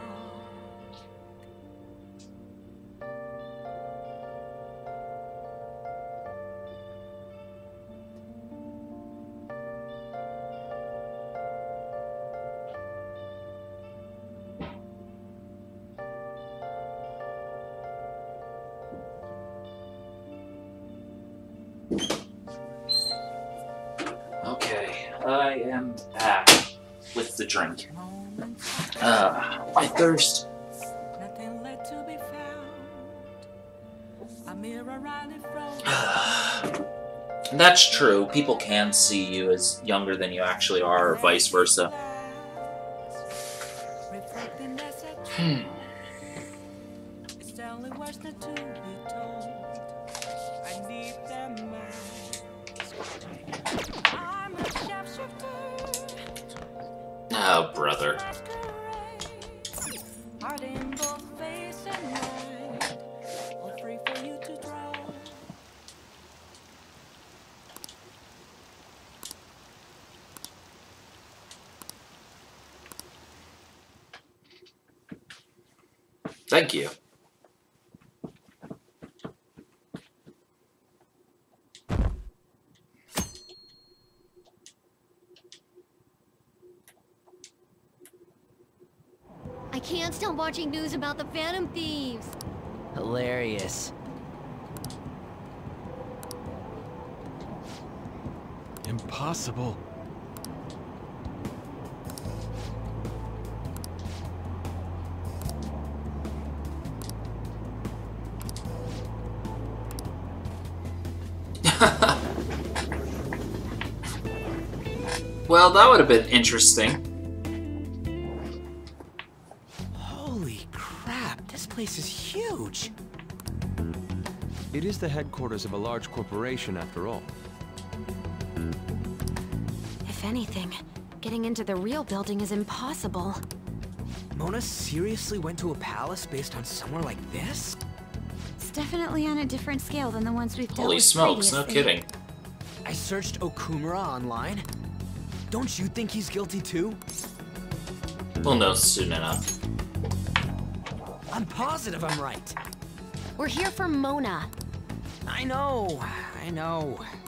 S1: Okay, I am back with the drink. My thirst.
S22: Nothing left to be found. A mirror rightly frozen.
S1: That's true. People can see you as younger than you actually are, or vice versa.
S22: It's the only words that to be told. I need them mask. I'm a sharpshooter.
S1: Oh, brother. Thank you.
S3: I can't stop watching news about the Phantom Thieves.
S17: Hilarious.
S14: Impossible.
S1: Well, that would have been interesting.
S14: Holy crap, this place is huge.
S15: It is the headquarters of a large corporation after all.
S16: If anything, getting into the real building is impossible.
S14: Mona seriously went to a palace based on somewhere like this?
S16: It's definitely on a different scale than the ones we've dealt
S1: Holy
S16: with
S1: smokes, no
S16: previously.
S1: kidding.
S14: I searched Okumura online. Don't you think he's guilty too?
S1: We'll know soon enough.
S14: I'm positive I'm right.
S16: We're here for Mona.
S14: I know.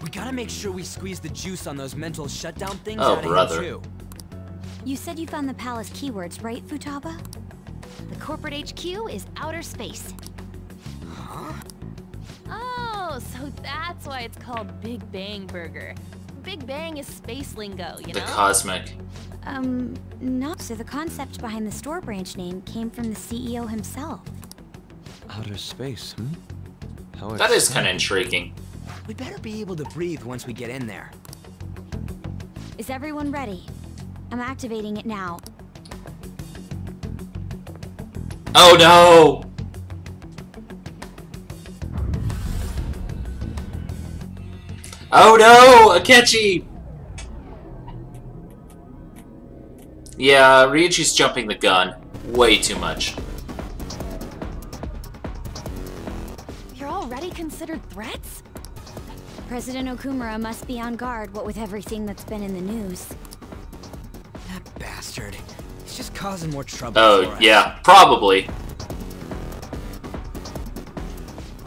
S14: We gotta make sure we squeeze the juice on those mental shutdown things
S1: Oh,
S14: out
S1: brother.
S14: of him too.
S3: You said you found the palace keywords, right, Futaba?
S16: The corporate HQ is outer space.
S14: Huh?
S4: Oh, so that's why it's called Big Bang Burger. Big Bang is space lingo, you know?
S1: The cosmic.
S3: No. So the concept behind the store branch name came from the CEO himself.
S15: Outer space, How
S1: That is kind of intriguing.
S14: We better be able to breathe once we get in there.
S3: Is everyone ready? I'm activating it now.
S1: Oh no! Oh no! Akechi! Yeah, Ryuichi's jumping the gun. Way too much.
S16: You're already considered threats?
S3: President Okumura must be on guard, what with everything that's been in the news.
S14: That bastard. He's just causing more trouble
S1: Oh,
S14: for us.
S1: yeah, probably.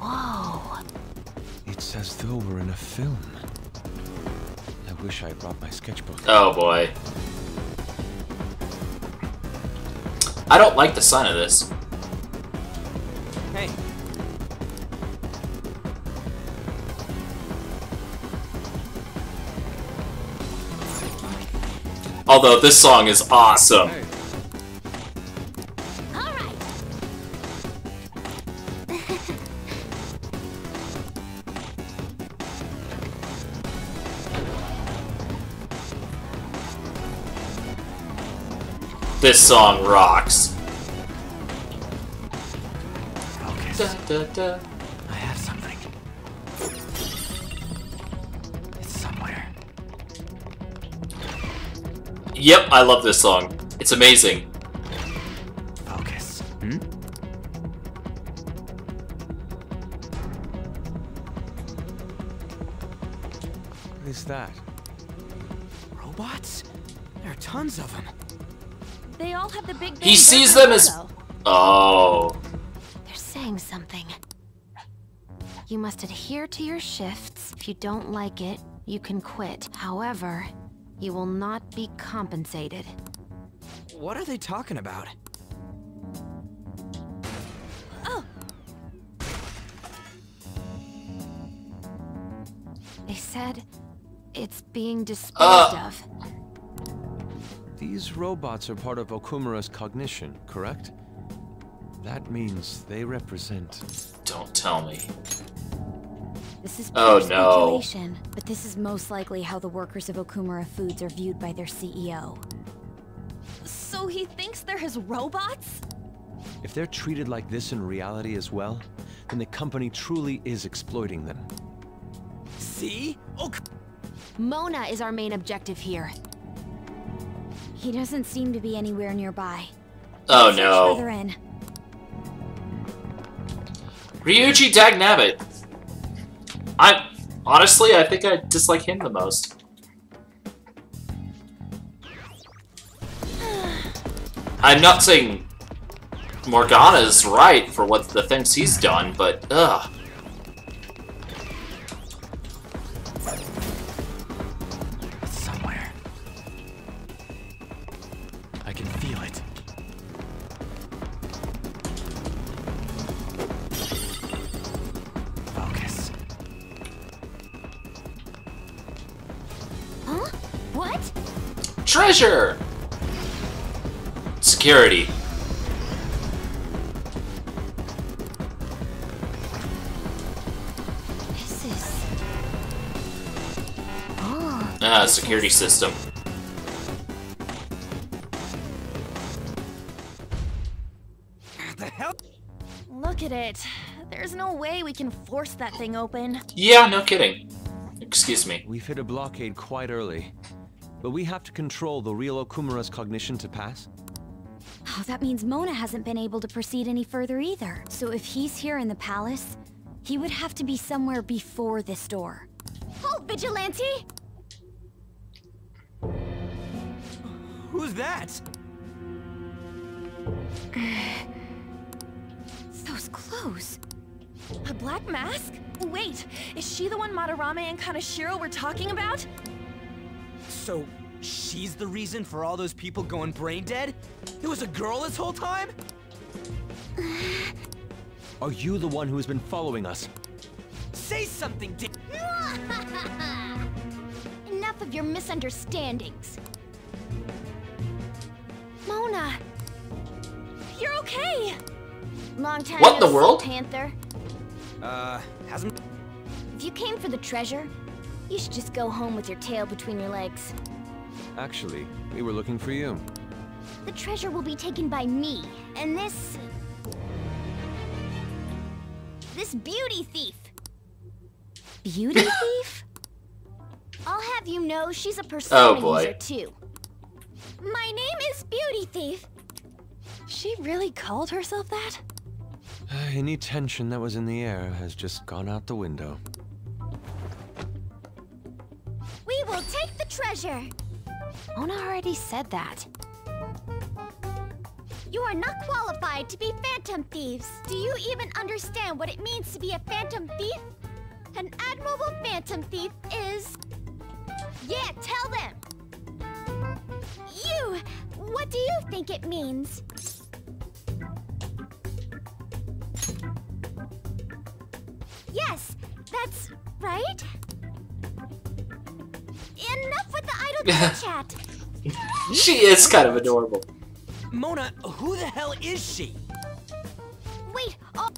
S16: Whoa.
S15: It's as though we're in a film. I wish I brought my sketchbook.
S1: Oh boy. I don't like the sign of this.
S14: Hey.
S1: Although this song is awesome. This song rocks. Da, da, da.
S14: I have something. It's somewhere.
S1: Yep, I love this song. It's amazing.
S14: Focus.
S15: What is that?
S14: Robots? There are tons of them.
S16: They all have the Big Bang
S1: He sees
S16: Burger
S1: them as...
S16: logo.
S1: Oh.
S16: They're saying something. You must adhere to your shifts. If you don't like it, you can quit. However, you will not be compensated.
S14: What are they talking about?
S16: Oh! They said it's being disposed of.
S15: These robots are part of Okumura's cognition, correct? That means they represent...
S1: Don't tell me.
S3: This is
S1: Oh,
S3: pure
S1: no.
S3: speculation, but this is most likely how the workers of Okumura Foods are viewed by their CEO.
S4: So he thinks they're his robots?
S15: If they're treated like this in reality as well, then the company truly is exploiting them.
S14: See? Oh,
S16: Mona is our main objective here.
S3: He doesn't seem to be anywhere nearby.
S1: Oh
S3: Let's search further
S1: no.
S3: in.
S1: Ryuichi Dagnabbit. Honestly, I think I dislike him the most. I'm not saying Morgana's right for what the things he's done, but ugh.
S14: Somewhere. I can feel it. Focus.
S3: Huh? What?
S1: Treasure! Security.
S3: This is... Oh.
S1: Security system.
S4: The hell? Look at it. There's no way we can force that thing open.
S1: Yeah, no kidding. Excuse me.
S15: We've hit a blockade quite early. But we have to control the real Okumura's cognition to pass?
S3: Oh, that means Mona hasn't been able to proceed any further either. So if he's here in the palace, he would have to be somewhere before this door. Halt, Vigilante!
S14: Who's that?
S3: Those clothes.
S4: A black mask? Wait, is she the one Madarame and Kaneshiro were talking about?
S14: So, she's the reason for all those people going brain dead? It was a girl this whole time?
S15: Are you the one who has been following us?
S14: Say something,
S3: Enough of your misunderstandings. Mona!
S4: You're okay!
S3: Long time
S1: What in
S3: no
S1: the world?
S3: see, Panther.
S14: Hasn't...
S3: If you came for the treasure, you should just go home with your tail between your legs.
S15: Actually, we were looking for you.
S3: The treasure will be taken by me, and this beauty thief. Beauty thief? I'll have you know she's a persona user too. My name is Beauty Thief.
S4: She really called herself that?
S15: Any tension that was in the air has just gone out the window.
S3: We will take the treasure. Mona already said that. You are not qualified to be phantom thieves. Do you even understand what it means to be a phantom thief? An admirable phantom thief is... Yeah, tell them! You! What do you think it means? Yes, that's right. Enough with the idle chat.
S1: She is kind of adorable.
S14: Mona, who the hell is she?
S3: Wait, oh...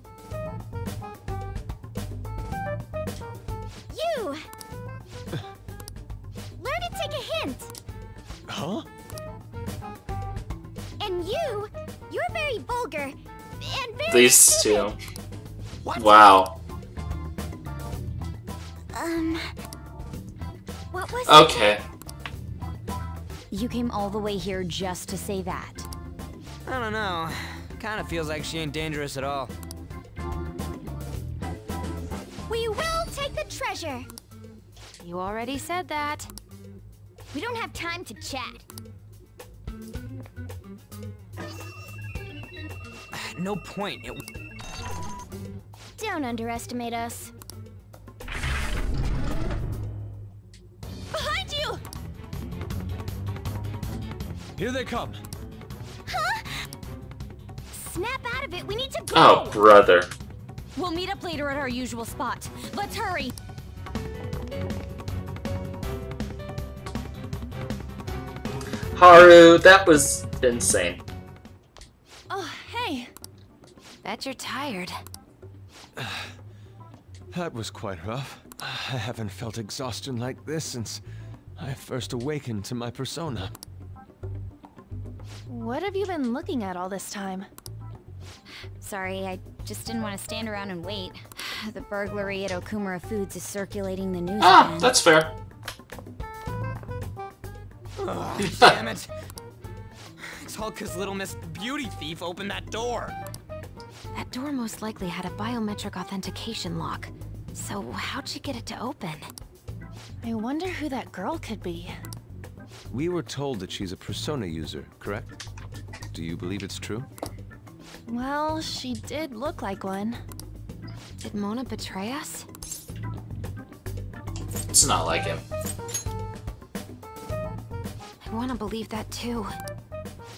S3: You! Learn to take a hint.
S15: Huh?
S3: And you're very vulgar and very
S1: These two.
S3: What?
S1: Wow.
S3: What was
S1: Okay.
S3: You came all the way here just to say that.
S12: I don't know. Kinda feels like she ain't dangerous at all.
S3: We will take the treasure. You already said that. We don't have time to chat.
S12: No point.
S3: Don't underestimate us.
S4: Behind you!
S14: Here they come.
S3: Huh? Snap out of it. We need to go.
S1: Oh, brother.
S3: We'll meet up later at our usual spot. Let's hurry.
S1: Haru, that was insane.
S4: Oh, hey.
S3: Bet you're tired.
S15: That was quite rough. I haven't felt exhaustion like this since I first awakened to my persona.
S4: What have you been looking at all this time?
S3: Sorry, I just didn't want to stand around and wait. The burglary at Okumura Foods is circulating the news again.
S1: That's fair.
S14: Oh, damn it. It's all because little Miss Beauty Thief opened that door.
S3: That door most likely had a biometric authentication lock. So how'd she get it to open?
S4: I wonder who that girl could be.
S15: We were told that she's a persona user, correct? Do you believe it's true?
S4: Well, she did look like one.
S16: Did Mona betray us?
S1: It's not like him.
S16: I want to believe that too.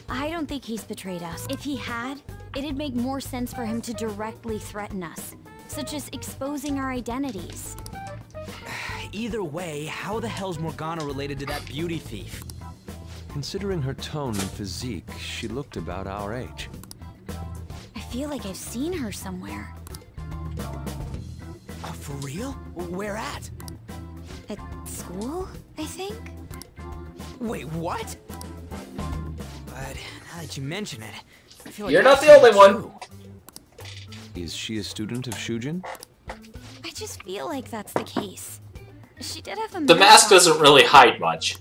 S3: I don't think he's betrayed us. If he had, it'd make more sense for him to directly threaten us, such as exposing our identities.
S12: Either way, how the hell's Morgana related to that beauty thief?
S15: Considering her tone and physique, she looked about our age.
S3: I feel like I've seen her somewhere.
S12: For real? Where at?
S3: At school, I think?
S12: Wait, what? But now that you mention it, I feel like
S1: you're not the only one.
S15: Is she a student of Shujin?
S3: I just feel like that's the case. She did have a
S1: The mask doesn't really hide much.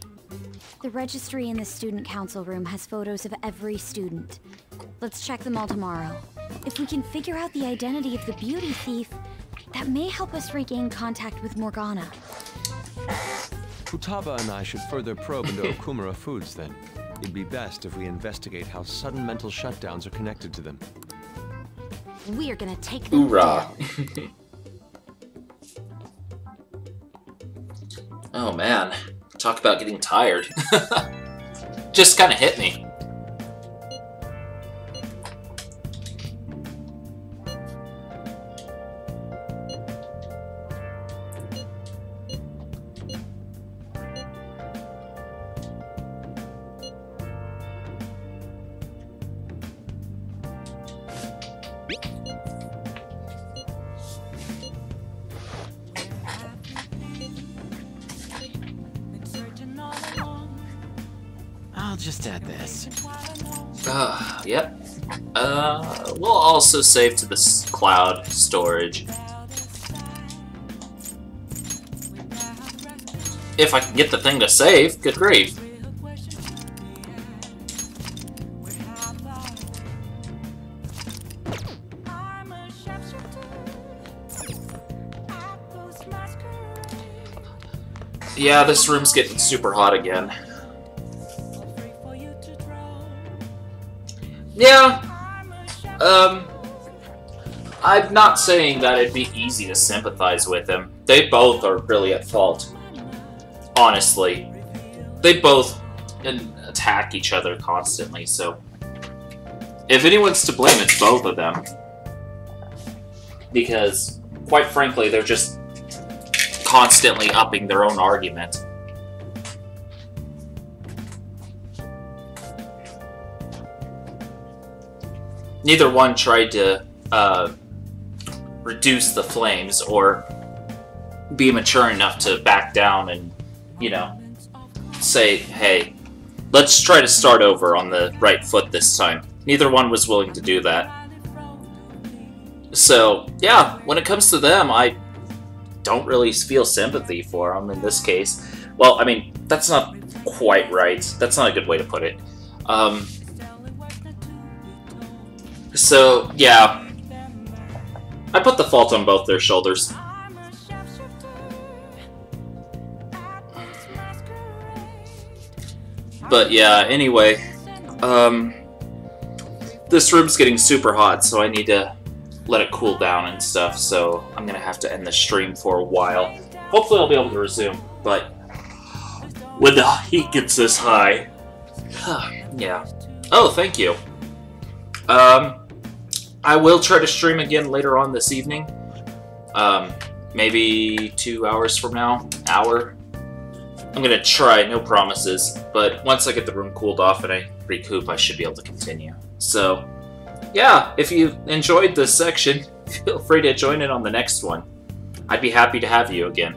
S3: The registry in the student council room has photos of every student. Let's check them all tomorrow. If we can figure out the identity of the beauty thief, that may help us regain contact with Morgana.
S15: Futaba and I should further probe into Okumura Foods then. It'd be best if we investigate how sudden mental shutdowns are connected to them.
S16: We are gonna take them
S1: Hoorah.
S16: down.
S1: Oh man, talk about getting tired. Just kind of hit me.
S14: I'll just add this.
S1: Yep. We'll also save to this cloud storage. If I can get the thing to save, good grief. Yeah, this room's getting super hot again. Yeah, I'm not saying that it'd be easy to sympathize with him. They both are really at fault. Honestly. They both attack each other constantly, so... if anyone's to blame, it's both of them. Because, quite frankly, they're just constantly upping their own argument. Neither one tried to reduce the flames or be mature enough to back down and, you know, say, hey, let's try to start over on the right foot this time. Neither one was willing to do that. So, yeah, when it comes to them, I don't really feel sympathy for them in this case. Well, I mean, that's not quite right. That's not a good way to put it. So, yeah. I put the fault on both their shoulders. But yeah, anyway. This room's getting super hot, so I need to let it cool down and stuff, so I'm gonna have to end the stream for a while. Hopefully I'll be able to resume, but when the heat gets this high... yeah. Oh, thank you. I will try to stream again later on this evening. Maybe 2 hours from now, hour. I'm gonna try, no promises, but once I get the room cooled off and I recoup, I should be able to continue. So, yeah, if you enjoyed this section, feel free to join in on the next one. I'd be happy to have you again.